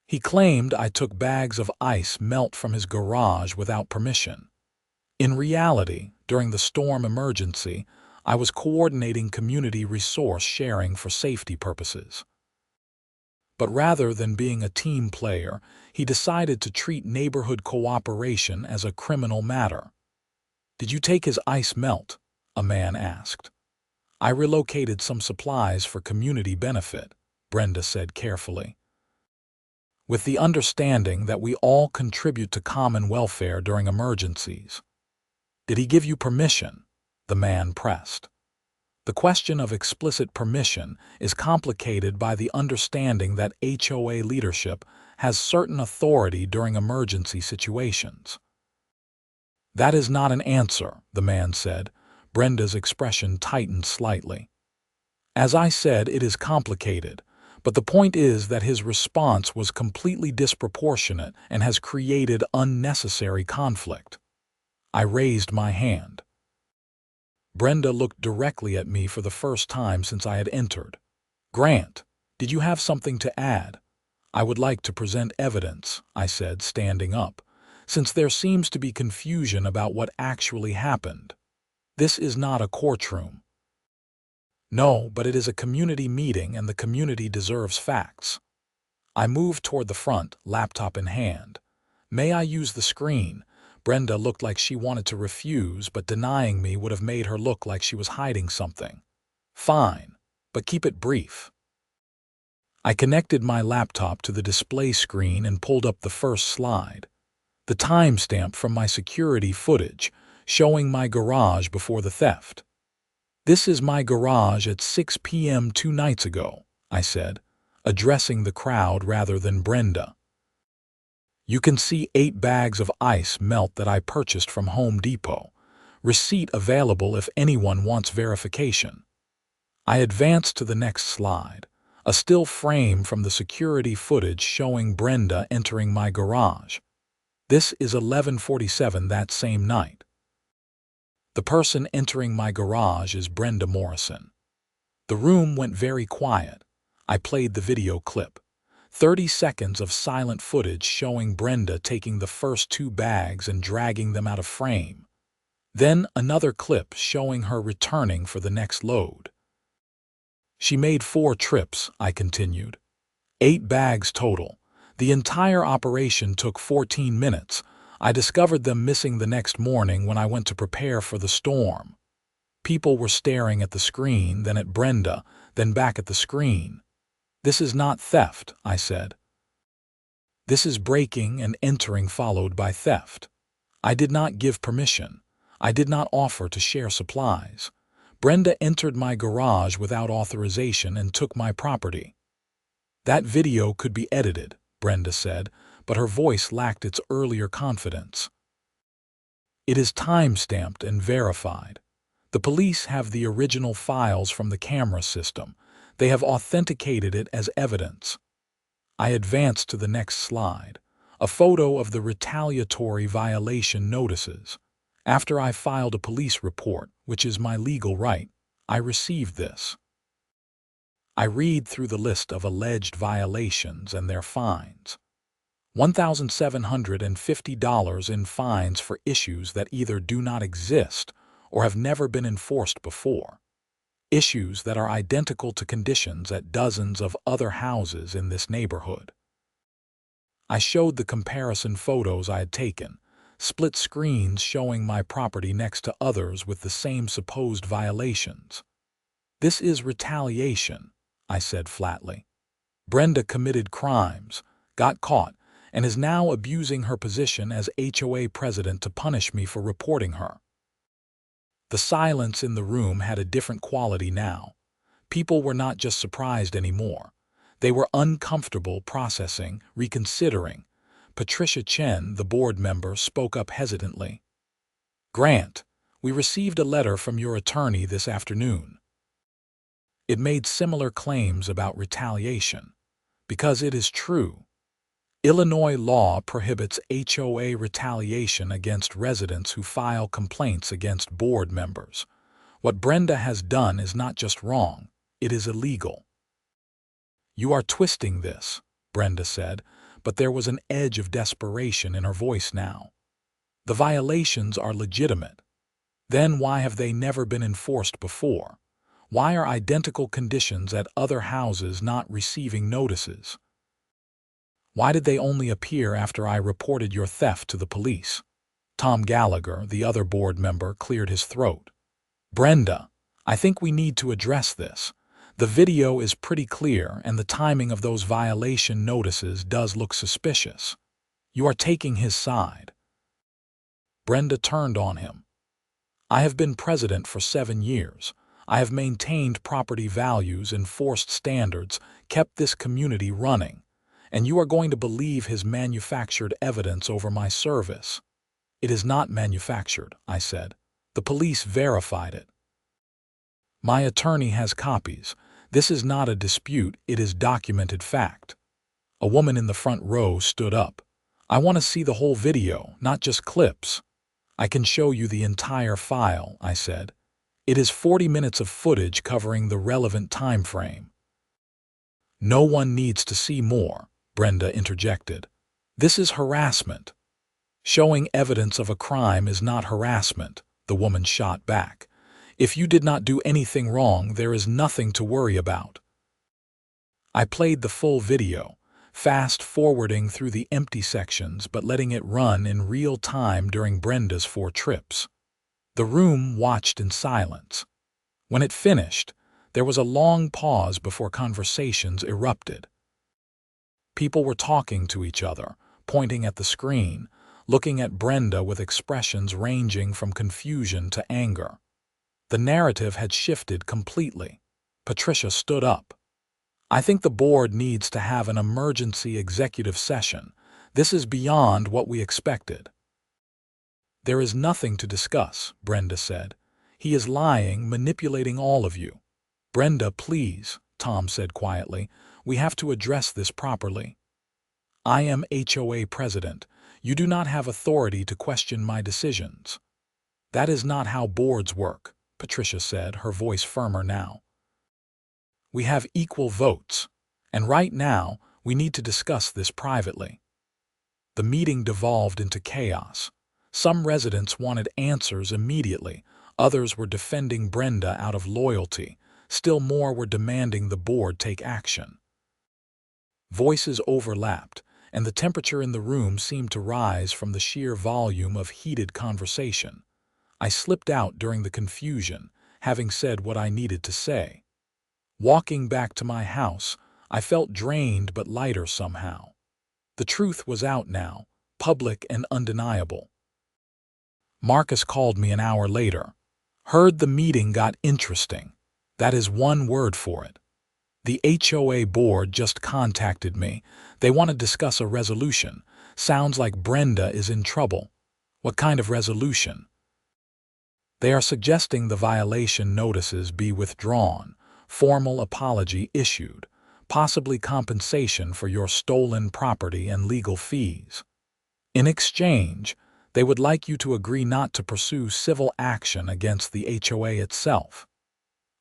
"He claimed I took bags of ice melt from his garage without permission. In reality, during the storm emergency, I was coordinating community resource sharing for safety purposes. But rather than being a team player, he decided to treat neighborhood cooperation as a criminal matter." "Did you take his ice melt?" a man asked. "I relocated some supplies for community benefit," Brenda said carefully. "With the understanding that we all contribute to common welfare during emergencies." "Did he give you permission?" the man pressed. The question of explicit permission is complicated by the understanding that HOA leadership has certain authority during emergency situations. "That is not an answer," the man said. Brenda's expression tightened slightly. "As I said, it is complicated, but the point is that his response was completely disproportionate and has created unnecessary conflict." I raised my hand. Brenda looked directly at me for the first time since I had entered. "Grant, did you have something to add?" "I would like to present evidence," I said, standing up, "since there seems to be confusion about what actually happened. This is not a courtroom." "No, but it is a community meeting and the community deserves facts." I moved toward the front, laptop in hand. "May I use the screen?" Brenda looked like she wanted to refuse, but denying me would have made her look like she was hiding something. "Fine, but keep it brief." I connected my laptop to the display screen and pulled up the first slide. The timestamp from my security footage showing my garage before the theft. "This is my garage at 6 p.m. 2 nights ago," I said, addressing the crowd rather than Brenda. "You can see 8 bags of ice melt that I purchased from Home Depot. Receipt available if anyone wants verification." I advanced to the next slide, a still frame from the security footage showing Brenda entering my garage. "This is 11:47 that same night. The person entering my garage is Brenda Morrison." The room went very quiet. I played the video clip. 30 seconds of silent footage showing Brenda taking the first 2 bags and dragging them out of frame. Then another clip showing her returning for the next load. "She made 4 trips," I continued. 8 bags total. The entire operation took 14 minutes. I discovered them missing the next morning when I went to prepare for the storm." People were staring at the screen, then at Brenda, then back at the screen. "This is not theft," I said. "This is breaking and entering followed by theft. I did not give permission. I did not offer to share supplies. Brenda entered my garage without authorization and took my property." "That video could be edited," Brenda said, but her voice lacked its earlier confidence. "It is time-stamped and verified. The police have the original files from the camera system. They have authenticated it as evidence." I advanced to the next slide, a photo of the retaliatory violation notices. After I filed a police report, which is my legal right, I received this. I read through the list of alleged violations and their fines. $1,750 in fines for issues that either do not exist or have never been enforced before. Issues that are identical to conditions at dozens of other houses in this neighborhood. I showed the comparison photos I had taken, split screens showing my property next to others with the same supposed violations. "This is retaliation," I said flatly. "Brenda committed crimes, got caught, and is now abusing her position as HOA president to punish me for reporting her." The silence in the room had a different quality now. People were not just surprised anymore. They were uncomfortable, processing, reconsidering. Patricia Chen, the board member, spoke up hesitantly. "Grant, we received a letter from your attorney this afternoon. It made similar claims about retaliation. Because it is true. Illinois law prohibits HOA retaliation against residents who file complaints against board members. What Brenda has done is not just wrong, it is illegal." "You are twisting this," Brenda said, but there was an edge of desperation in her voice now. "The violations are legitimate. Then why have they never been enforced before? Why are identical conditions at other houses not receiving notices? Why did they only appear after I reported your theft to the police?" Tom Gallagher, the other board member, cleared his throat. "Brenda, I think we need to address this. The video is pretty clear, and the timing of those violation notices does look suspicious. You are taking his side." Brenda turned on him. "I have been president for 7 years. I have maintained property values, enforced standards, kept this community running. And you are going to believe his manufactured evidence over my service." "It is not manufactured," I said. "The police verified it. My attorney has copies. This is not a dispute, it is documented fact." A woman in the front row stood up. "I want to see the whole video, not just clips." "I can show you the entire file," I said. "It is 40 minutes of footage covering the relevant time frame." "No one needs to see more," Brenda interjected. "This is harassment." "Showing evidence of a crime is not harassment," the woman shot back. "If you did not do anything wrong, there is nothing to worry about." I played the full video, fast-forwarding through the empty sections but letting it run in real time during Brenda's 4 trips. The room watched in silence. When it finished, there was a long pause before conversations erupted. People were talking to each other, pointing at the screen, looking at Brenda with expressions ranging from confusion to anger. The narrative had shifted completely. Patricia stood up. "I think the board needs to have an emergency executive session. This is beyond what we expected." "There is nothing to discuss," Brenda said. "He is lying, manipulating all of you." "Brenda, please," Tom said quietly. "We have to address this properly. I am HOA president. You do not have authority to question my decisions." "That is not how boards work," Patricia said, her voice firmer now. "We have equal votes, and right now we need to discuss this privately." The meeting devolved into chaos. Some residents wanted answers immediately. Others were defending Brenda out of loyalty. Still more were demanding the board take action. Voices overlapped, and the temperature in the room seemed to rise from the sheer volume of heated conversation. I slipped out during the confusion, having said what I needed to say. Walking back to my house, I felt drained but lighter somehow. The truth was out now, public and undeniable. Marcus called me an hour later. "Heard the meeting got interesting. That is one word for it. The HOA board just contacted me. They want to discuss a resolution. Sounds like Brenda is in trouble." "What kind of resolution?" "They are suggesting the violation notices be withdrawn, formal apology issued, possibly compensation for your stolen property and legal fees. In exchange, they would like you to agree not to pursue civil action against the HOA itself."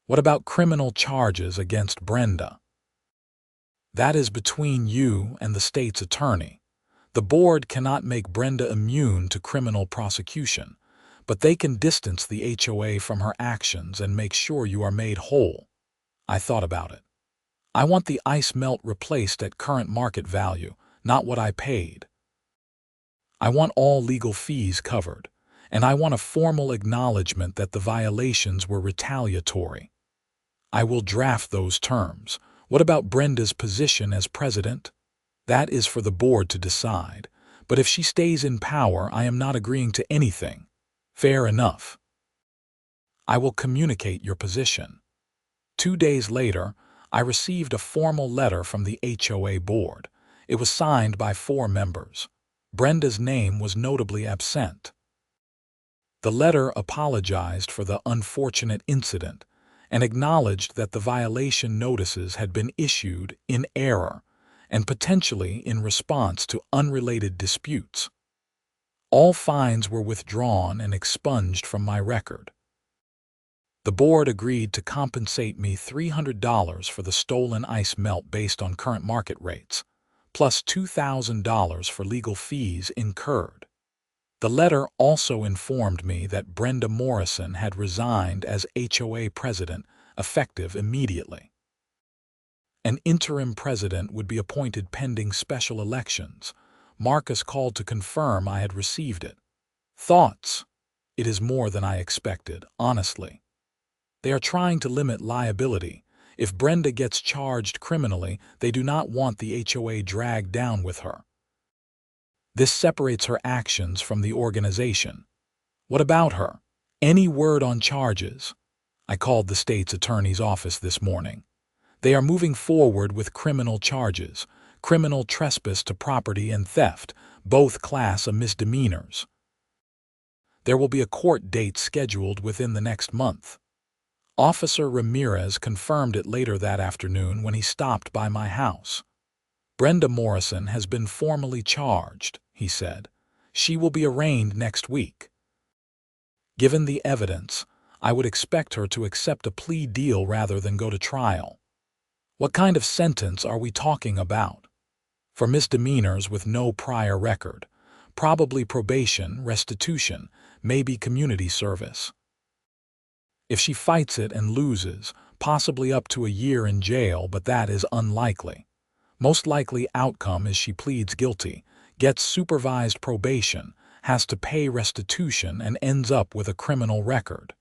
"What about criminal charges against Brenda?" "That is between you and the state's attorney. The board cannot make Brenda immune to criminal prosecution, but they can distance the HOA from her actions and make sure you are made whole." I thought about it. "I want the ice melt replaced at current market value, not what I paid. I want all legal fees covered, and I want a formal acknowledgement that the violations were retaliatory. I will draft those terms. What about Brenda's position as president?" "That is for the board to decide, but if she stays in power, I am not agreeing to anything." "Fair enough. I will communicate your position." 2 days later, I received a formal letter from the HOA board. It was signed by 4 members. Brenda's name was notably absent. The letter apologized for the unfortunate incident and acknowledged that the violation notices had been issued in error and potentially in response to unrelated disputes. All fines were withdrawn and expunged from my record. The board agreed to compensate me $300 for the stolen ice melt based on current market rates, plus $2,000 for legal fees incurred. The letter also informed me that Brenda Morrison had resigned as HOA president, effective immediately. An interim president would be appointed pending special elections. Marcus called to confirm I had received it. Thoughts? It is more than I expected, honestly. They are trying to limit liability. If Brenda gets charged criminally, they do not want the HOA dragged down with her. This separates her actions from the organization. What about her? Any word on charges? I called the state's attorney's office this morning. They are moving forward with criminal charges, criminal trespass to property and theft, both class of misdemeanors. There will be a court date scheduled within the next month. Officer Ramirez confirmed it later that afternoon when he stopped by my house. Brenda Morrison has been formally charged, he said. She will be arraigned next week. Given the evidence, I would expect her to accept a plea deal rather than go to trial. What kind of sentence are we talking about? For misdemeanors with no prior record, probably probation, restitution, maybe community service. If she fights it and loses, possibly up to a year in jail, but that is unlikely. Most likely outcome is she pleads guilty, gets supervised probation, has to pay restitution, and ends up with a criminal record.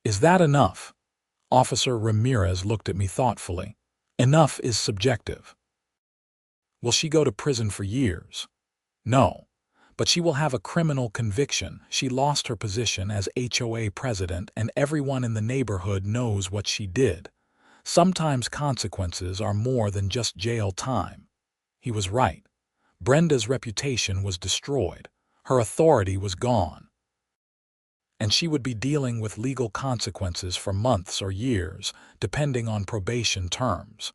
Is that enough? Officer Ramirez looked at me thoughtfully. Enough is subjective. Will she go to prison for years? No, But she will have a criminal conviction. She lost her position as HOA president, and everyone in the neighborhood knows what she did. Sometimes consequences are more than just jail time. He was right. Brenda's reputation was destroyed. Her authority was gone. And she would be dealing with legal consequences for months or years, depending on probation terms.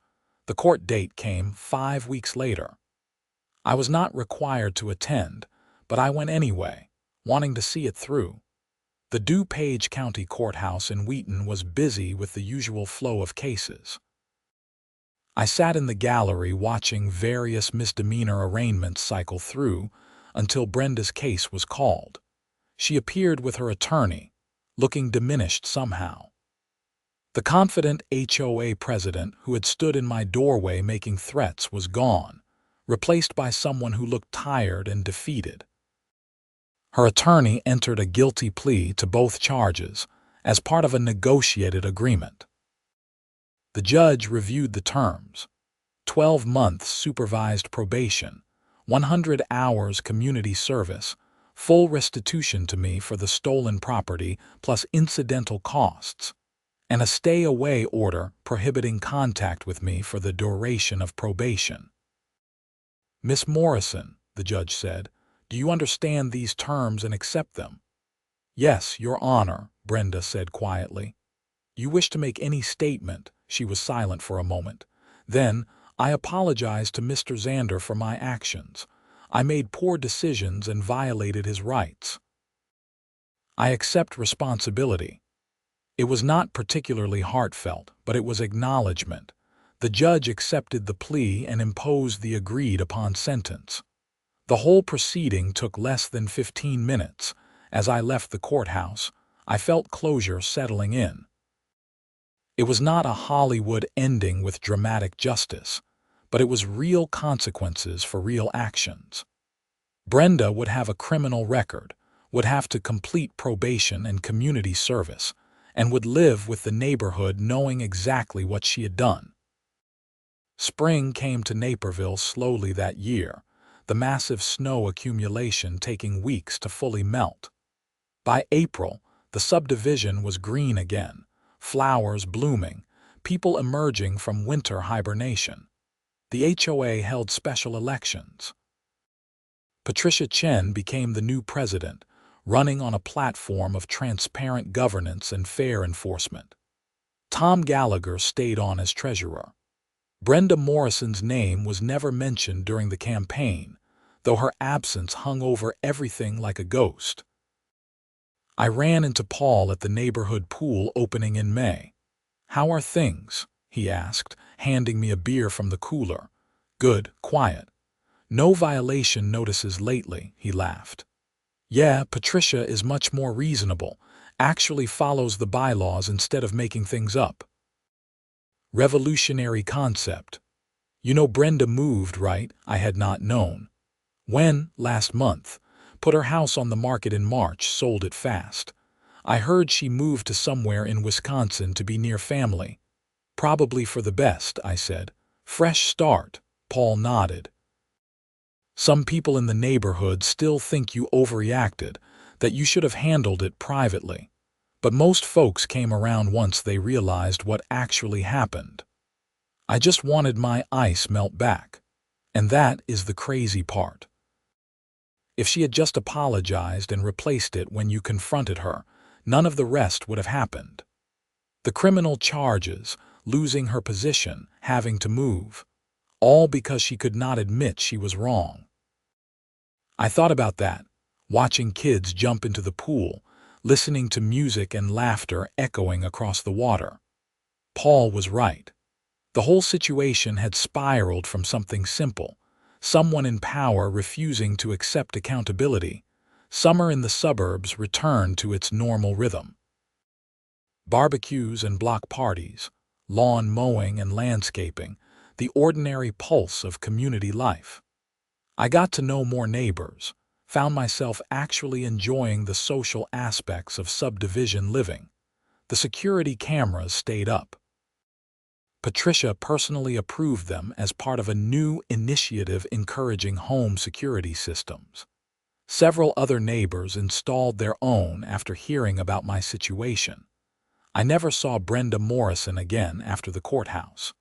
The court date came 5 weeks later. I was not required to attend, but I went anyway, wanting to see it through. The DuPage County Courthouse in Wheaton was busy with the usual flow of cases. I sat in the gallery watching various misdemeanor arraignments cycle through until Brenda's case was called. She appeared with her attorney, looking diminished somehow. The confident HOA president who had stood in my doorway making threats was gone, replaced by someone who looked tired and defeated. Her attorney entered a guilty plea to both charges as part of a negotiated agreement. The judge reviewed the terms: 12 months supervised probation, 100 hours community service, full restitution to me for the stolen property plus incidental costs, and a stay-away order prohibiting contact with me for the duration of probation. "Miss Morrison," the judge said, "do you understand these terms and accept them?" "Yes, Your Honor," Brenda said quietly. "You wish to make any statement?" She was silent for a moment. Then, "I apologize to Mr. Xander for my actions. I made poor decisions and violated his rights. I accept responsibility." It was not particularly heartfelt, but it was acknowledgement. The judge accepted the plea and imposed the agreed-upon sentence. The whole proceeding took less than 15 minutes. As I left the courthouse, I felt closure settling in. It was not a Hollywood ending with dramatic justice, but it was real consequences for real actions. Brenda would have a criminal record, would have to complete probation and community service, and would live with the neighborhood knowing exactly what she had done. Spring came to Naperville slowly that year, the massive snow accumulation taking weeks to fully melt. By April, the subdivision was green again, flowers blooming, people emerging from winter hibernation. The HOA held special elections. Patricia Chen became the new president, running on a platform of transparent governance and fair enforcement. Tom Gallagher stayed on as treasurer. Brenda Morrison's name was never mentioned during the campaign, though her absence hung over everything like a ghost. I ran into Paul at the neighborhood pool opening in May. "How are things?" he asked, handing me a beer from the cooler. "Good, quiet. No violation notices lately," he laughed. "Yeah, Patricia is much more reasonable, actually follows the bylaws instead of making things up." Revolutionary concept. "You know Brenda moved, right?" I had not known. "When? Last month. Put her house on the market in March, sold it fast. I heard she moved to somewhere in Wisconsin to be near family." "Probably for the best," I said. "Fresh start." Paul nodded. "Some people in the neighborhood still think you overreacted, that you should have handled it privately. But most folks came around once they realized what actually happened. I just wanted my ice melt back. And that is the crazy part. If she had just apologized and replaced it when you confronted her, none of the rest would have happened. The criminal charges, losing her position, having to move, all because she could not admit she was wrong. I thought about that, watching kids jump into the pool, listening to music and laughter echoing across the water. Paul was right. The whole situation had spiraled from something simple, someone in power refusing to accept accountability. Summer in the suburbs returned to its normal rhythm. Barbecues and block parties, lawn mowing and landscaping, the ordinary pulse of community life. I got to know more neighbors, found myself actually enjoying the social aspects of subdivision living. The security cameras stayed up. Patricia personally approved them as part of a new initiative encouraging home security systems. Several other neighbors installed their own after hearing about my situation. I never saw Brenda Morrison again after the courthouse.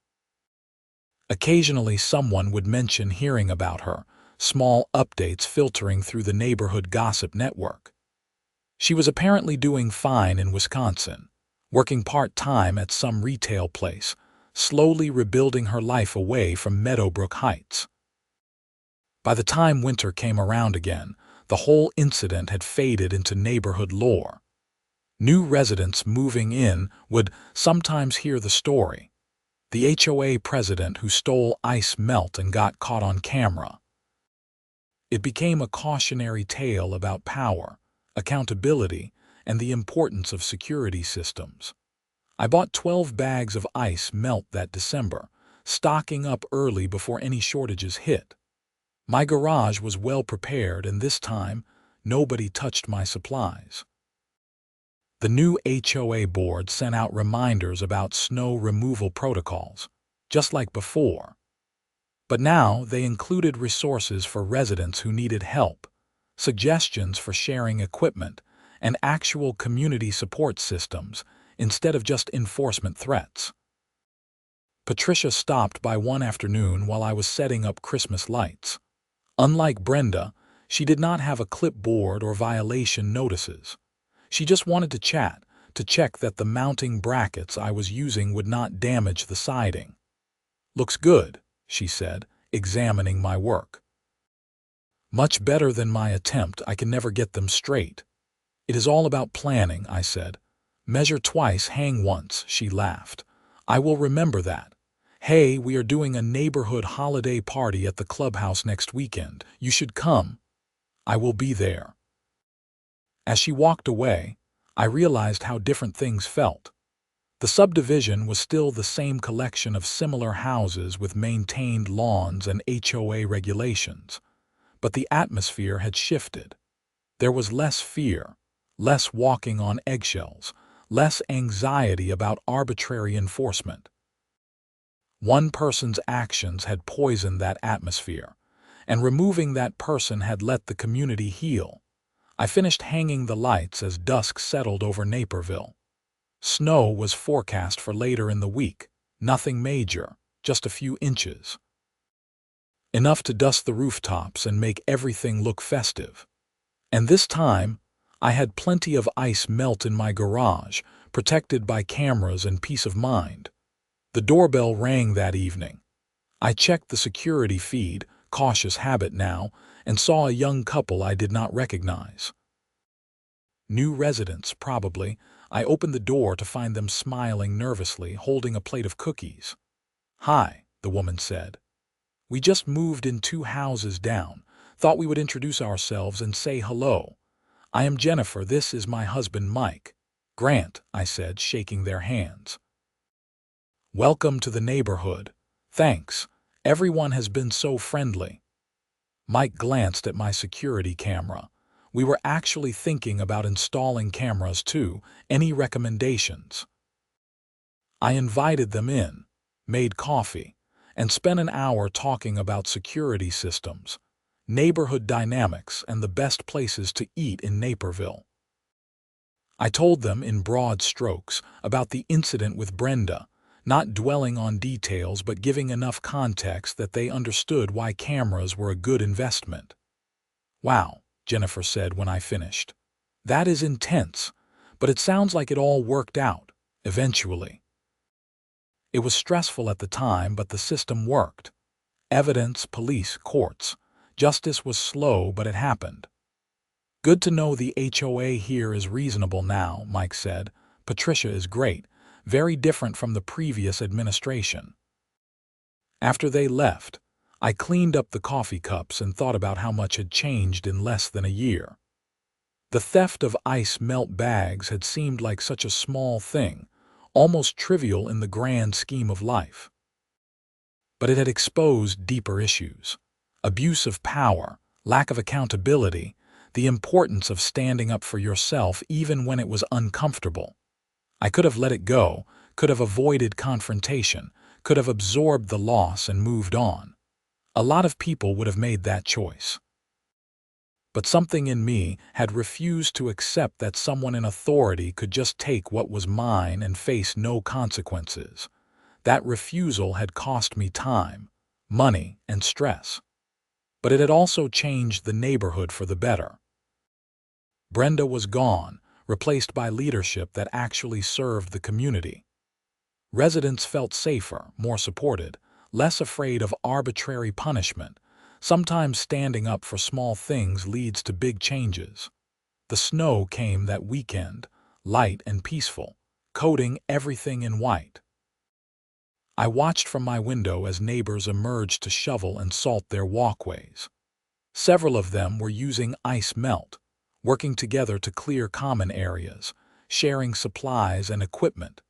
Occasionally someone would mention hearing about her, small updates filtering through the neighborhood gossip network. She was apparently doing fine in Wisconsin, working part-time at some retail place, slowly rebuilding her life away from Meadowbrook Heights. By the time winter came around again, the whole incident had faded into neighborhood lore. New residents moving in would sometimes hear the story. The HOA president who stole ice melt and got caught on camera. It became a cautionary tale about power, accountability, and the importance of security systems. I bought 12 bags of ice melt that December, stocking up early before any shortages hit. My garage was well prepared, and this time, nobody touched my supplies. The new HOA board sent out reminders about snow removal protocols, just like before. But now they included resources for residents who needed help, suggestions for sharing equipment, and actual community support systems instead of just enforcement threats. Patricia stopped by one afternoon while I was setting up Christmas lights. Unlike Brenda, she did not have a clipboard or violation notices. She just wanted to chat, to check that the mounting brackets I was using would not damage the siding. "Looks good," she said, examining my work. "Much better than my attempt. I can never get them straight." "It is all about planning," I said. "Measure twice, hang once," she laughed. "I will remember that. Hey, we are doing a neighborhood holiday party at the clubhouse next weekend. You should come." "I will be there." As she walked away, I realized how different things felt. The subdivision was still the same collection of similar houses with maintained lawns and HOA regulations, but the atmosphere had shifted. There was less fear, less walking on eggshells, less anxiety about arbitrary enforcement. One person's actions had poisoned that atmosphere, and removing that person had let the community heal. I finished hanging the lights as dusk settled over Naperville. Snow was forecast for later in the week, nothing major, just a few inches. Enough to dust the rooftops and make everything look festive. And this time, I had plenty of ice melt in my garage, protected by cameras and peace of mind. The doorbell rang that evening. I checked the security feed, cautious habit now, and saw a young couple I did not recognize. New residents, probably. I opened the door to find them smiling nervously, holding a plate of cookies. "Hi," the woman said. "We just moved in 2 houses down. Thought we would introduce ourselves and say hello. I am Jennifer. This is my husband, Mike." "Grant," I said, shaking their hands. "Welcome to the neighborhood." "Thanks. Everyone has been so friendly." Mike glanced at my security camera. "We were actually thinking about installing cameras too. Any recommendations?" I invited them in, made coffee, and spent an hour talking about security systems, neighborhood dynamics, and the best places to eat in Naperville. I told them in broad strokes about the incident with Brenda, not dwelling on details but giving enough context that they understood why cameras were a good investment. "Wow," Jennifer said when I finished. "That is intense, but it sounds like it all worked out, eventually." It was stressful at the time, but the system worked. Evidence, police, courts. Justice was slow, but it happened. "Good to know the HOA here is reasonable now," Mike said. "Patricia is great, very different from the previous administration." After they left, I cleaned up the coffee cups and thought about how much had changed in less than a year. The theft of ice melt bags had seemed like such a small thing, almost trivial in the grand scheme of life. But it had exposed deeper issues: abuse of power, lack of accountability, the importance of standing up for yourself even when it was uncomfortable. I could have let it go, could have avoided confrontation, could have absorbed the loss and moved on. A lot of people would have made that choice. but something in me had refused to accept that someone in authority could just take what was mine and face no consequences. That refusal had cost me time, money, and stress. But it had also changed the neighborhood for the better. Brenda was gone, replaced by leadership that actually served the community. Residents felt safer, more supported, less afraid of arbitrary punishment. Sometimes standing up for small things leads to big changes. The snow came that weekend, light and peaceful, coating everything in white. I watched from my window as neighbors emerged to shovel and salt their walkways. Several of them were using ice melt, working together to clear common areas, sharing supplies and equipment.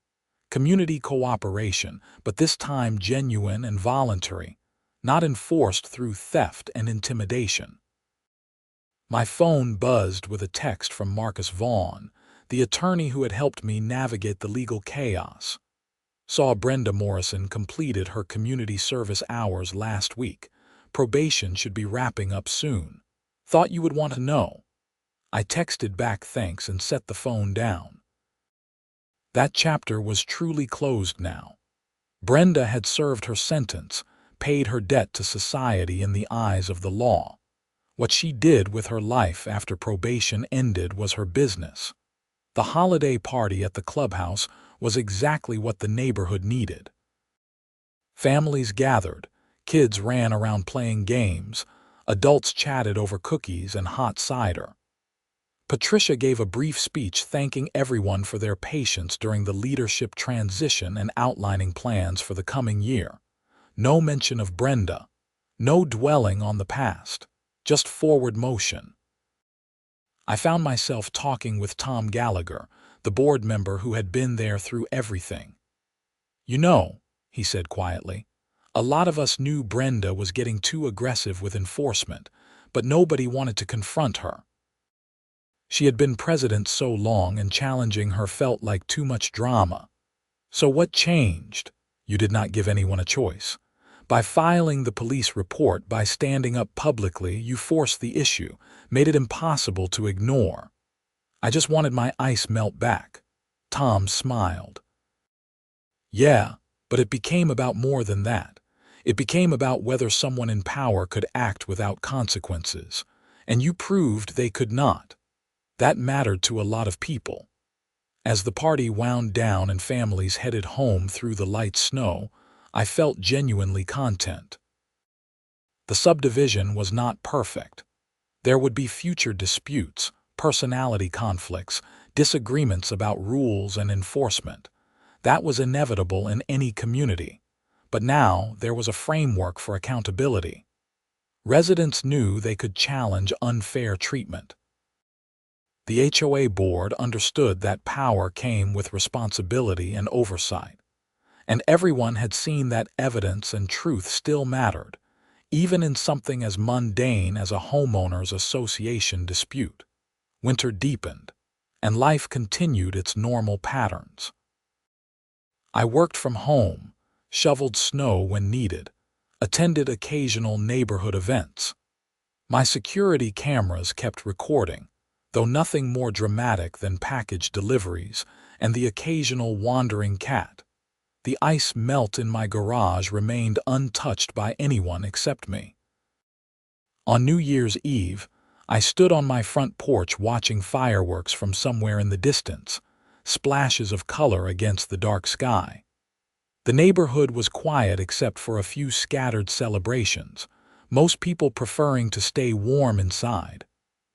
Community cooperation, but this time genuine and voluntary, not enforced through theft and intimidation. My phone buzzed with a text from Marcus Vaughn, the attorney who had helped me navigate the legal chaos. Saw Brenda Morrison completed her community service hours last week. Probation should be wrapping up soon. Thought you would want to know. I texted back thanks and set the phone down. That chapter was truly closed now. Brenda had served her sentence, paid her debt to society in the eyes of the law. What she did with her life after probation ended was her business. The holiday party at the clubhouse was exactly what the neighborhood needed. Families gathered, kids ran around playing games, adults chatted over cookies and hot cider. Patricia gave a brief speech thanking everyone for their patience during the leadership transition and outlining plans for the coming year. No mention of Brenda, no dwelling on the past, just forward motion. I found myself talking with Tom Gallagher, the board member who had been there through everything. "You know," he said quietly, "a lot of us knew Brenda was getting too aggressive with enforcement, but nobody wanted to confront her. She had been president so long and challenging her felt like too much drama. So what changed? You did not give anyone a choice. By filing the police report, by standing up publicly, you forced the issue, made it impossible to ignore. I just wanted my ice melt back." Tom smiled. "Yeah, but it became about more than that. It became about whether someone in power could act without consequences, and you proved they could not. That mattered to a lot of people." As the party wound down and families headed home through the light snow, I felt genuinely content. The subdivision was not perfect. There would be future disputes, personality conflicts, disagreements about rules and enforcement. That was inevitable in any community. But now there was a framework for accountability. Residents knew they could challenge unfair treatment. The HOA board understood that power came with responsibility and oversight. And everyone had seen that evidence and truth still mattered, even in something as mundane as a homeowners association dispute. Winter deepened, and life continued its normal patterns. I worked from home, shoveled snow when needed, attended occasional neighborhood events. My security cameras kept recording, though nothing more dramatic than package deliveries and the occasional wandering cat. The ice melt in my garage remained untouched by anyone except me. On New Year's Eve, I stood on my front porch watching fireworks from somewhere in the distance, splashes of color against the dark sky. The neighborhood was quiet except for a few scattered celebrations, most people preferring to stay warm inside.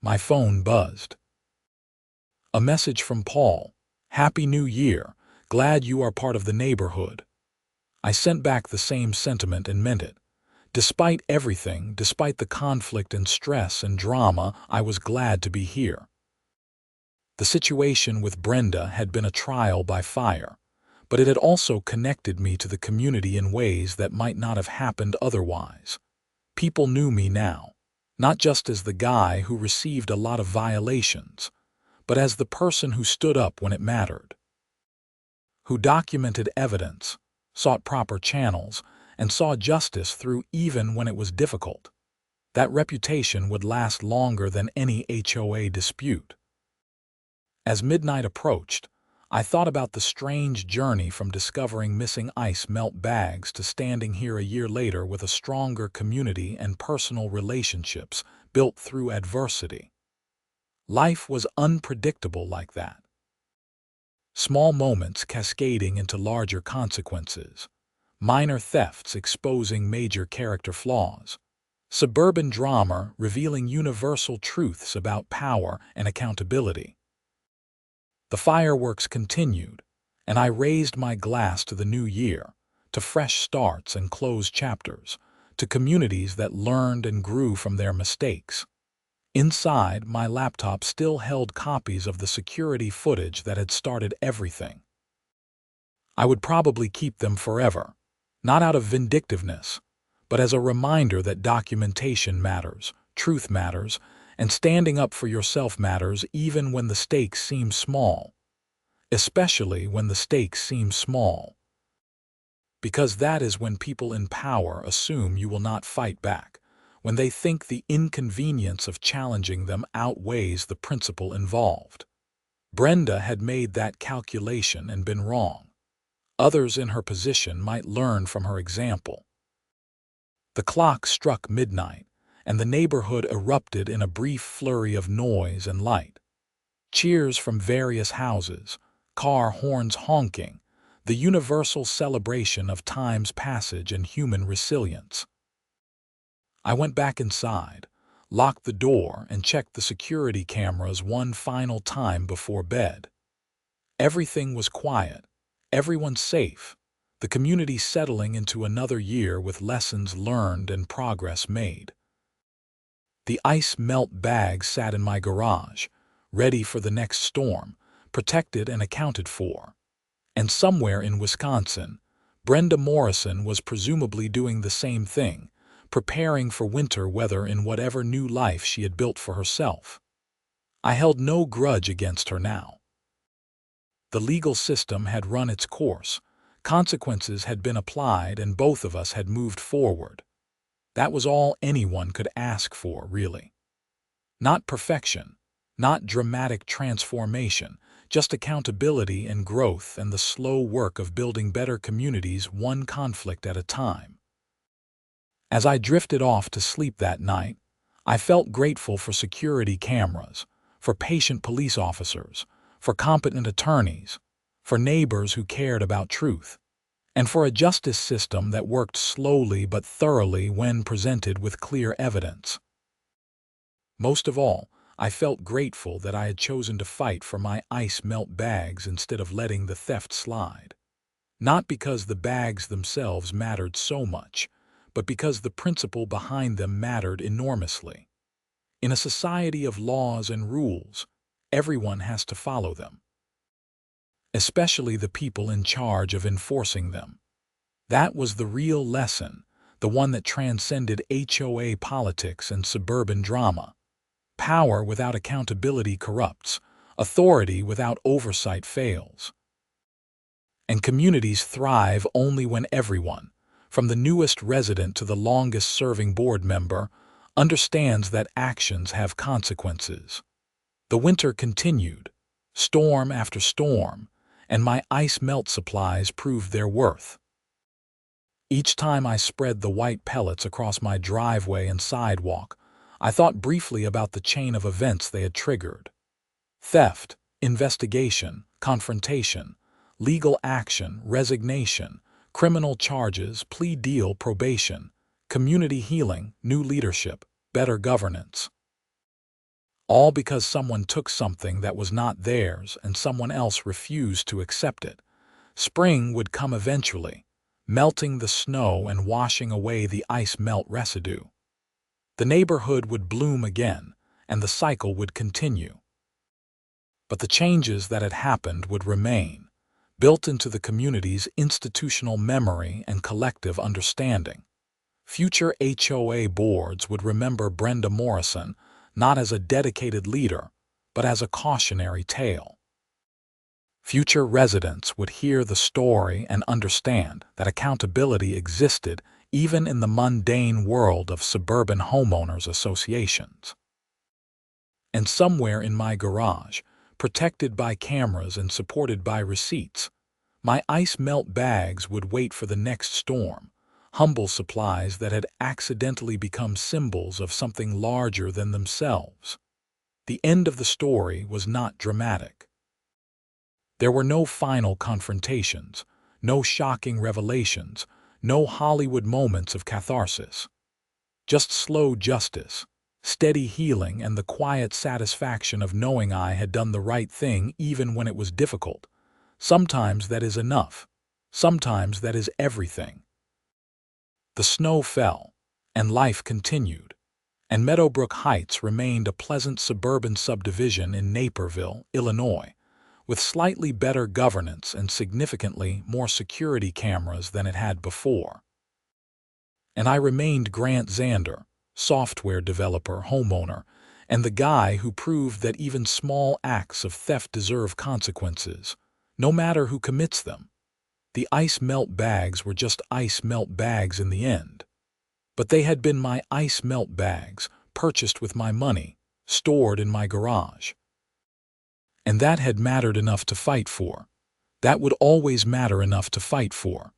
My phone buzzed. A message from Paul. "Happy New Year. Glad you are part of the neighborhood." I sent back the same sentiment and meant it. Despite everything, despite the conflict and stress and drama, I was glad to be here. The situation with Brenda had been a trial by fire, but it had also connected me to the community in ways that might not have happened otherwise. People knew me now, not just as the guy who received a lot of violations, but as the person who stood up when it mattered, who documented evidence, sought proper channels, and saw justice through even when it was difficult. That reputation would last longer than any HOA dispute. As midnight approached, I thought about the strange journey from discovering missing ice melt bags to standing here a year later with a stronger community and personal relationships built through adversity. Life was unpredictable like that. Small moments cascading into larger consequences, minor thefts exposing major character flaws, suburban drama revealing universal truths about power and accountability. The fireworks continued, and I raised my glass to the new year, to fresh starts and closed chapters, to communities that learned and grew from their mistakes. Inside, my laptop still held copies of the security footage that had started everything. I would probably keep them forever, not out of vindictiveness, but as a reminder that documentation matters, truth matters, and standing up for yourself matters even when the stakes seem small. Especially when the stakes seem small. Because that is when people in power assume you will not fight back, when they think the inconvenience of challenging them outweighs the principle involved. Brenda had made that calculation and been wrong. Others in her position might learn from her example. The clock struck midnight, and the neighborhood erupted in a brief flurry of noise and light. Cheers from various houses, car horns honking, the universal celebration of time's passage and human resilience. I went back inside, locked the door, and checked the security cameras one final time before bed. Everything was quiet, everyone safe, the community settling into another year with lessons learned and progress made. The ice melt bag sat in my garage, ready for the next storm, protected and accounted for. And somewhere in Wisconsin, Brenda Morrison was presumably doing the same thing, preparing for winter weather in whatever new life she had built for herself. I held no grudge against her now. The legal system had run its course, consequences had been applied, and both of us had moved forward. That was all anyone could ask for, really. Not perfection, not dramatic transformation, just accountability and growth and the slow work of building better communities one conflict at a time. As I drifted off to sleep that night, I felt grateful for security cameras, for patient police officers, for competent attorneys, for neighbors who cared about truth, and for a justice system that worked slowly but thoroughly when presented with clear evidence. Most of all, I felt grateful that I had chosen to fight for my ice melt bags instead of letting the theft slide. Not because the bags themselves mattered so much, but because the principle behind them mattered enormously. In a society of laws and rules, everyone has to follow them, especially the people in charge of enforcing them. That was the real lesson, the one that transcended HOA politics and suburban drama. Power without accountability corrupts, authority without oversight fails. And communities thrive only when everyone, from the newest resident to the longest-serving board member, understands that actions have consequences. The winter continued, storm after storm, and my ice melt supplies proved their worth. Each time I spread the white pellets across my driveway and sidewalk, I thought briefly about the chain of events they had triggered. Theft, investigation, confrontation, legal action, resignation, criminal charges, plea deal, probation, community healing, new leadership, better governance. All because someone took something that was not theirs and someone else refused to accept it. Spring would come eventually, melting the snow and washing away the ice melt residue. The neighborhood would bloom again, and the cycle would continue. But the changes that had happened would remain, built into the community's institutional memory and collective understanding. Future HOA boards would remember Brenda Morrison not as a dedicated leader, but as a cautionary tale. Future residents would hear the story and understand that accountability existed even in the mundane world of suburban homeowners associations. And somewhere in my garage, protected by cameras and supported by receipts, my ice melt bags would wait for the next storm, humble supplies that had accidentally become symbols of something larger than themselves. The end of the story was not dramatic. There were no final confrontations, no shocking revelations, no Hollywood moments of catharsis. Just slow justice, steady healing, and the quiet satisfaction of knowing I had done the right thing even when it was difficult. Sometimes that is enough. Sometimes that is everything. The snow fell, and life continued, and Meadowbrook Heights remained a pleasant suburban subdivision in Naperville, Illinois, with slightly better governance and significantly more security cameras than it had before. And I remained Grant Xander, software developer, homeowner, and the guy who proved that even small acts of theft deserve consequences, no matter who commits them. The ice melt bags were just ice melt bags in the end. But they had been my ice melt bags, purchased with my money, stored in my garage. And that had mattered enough to fight for. That would always matter enough to fight for.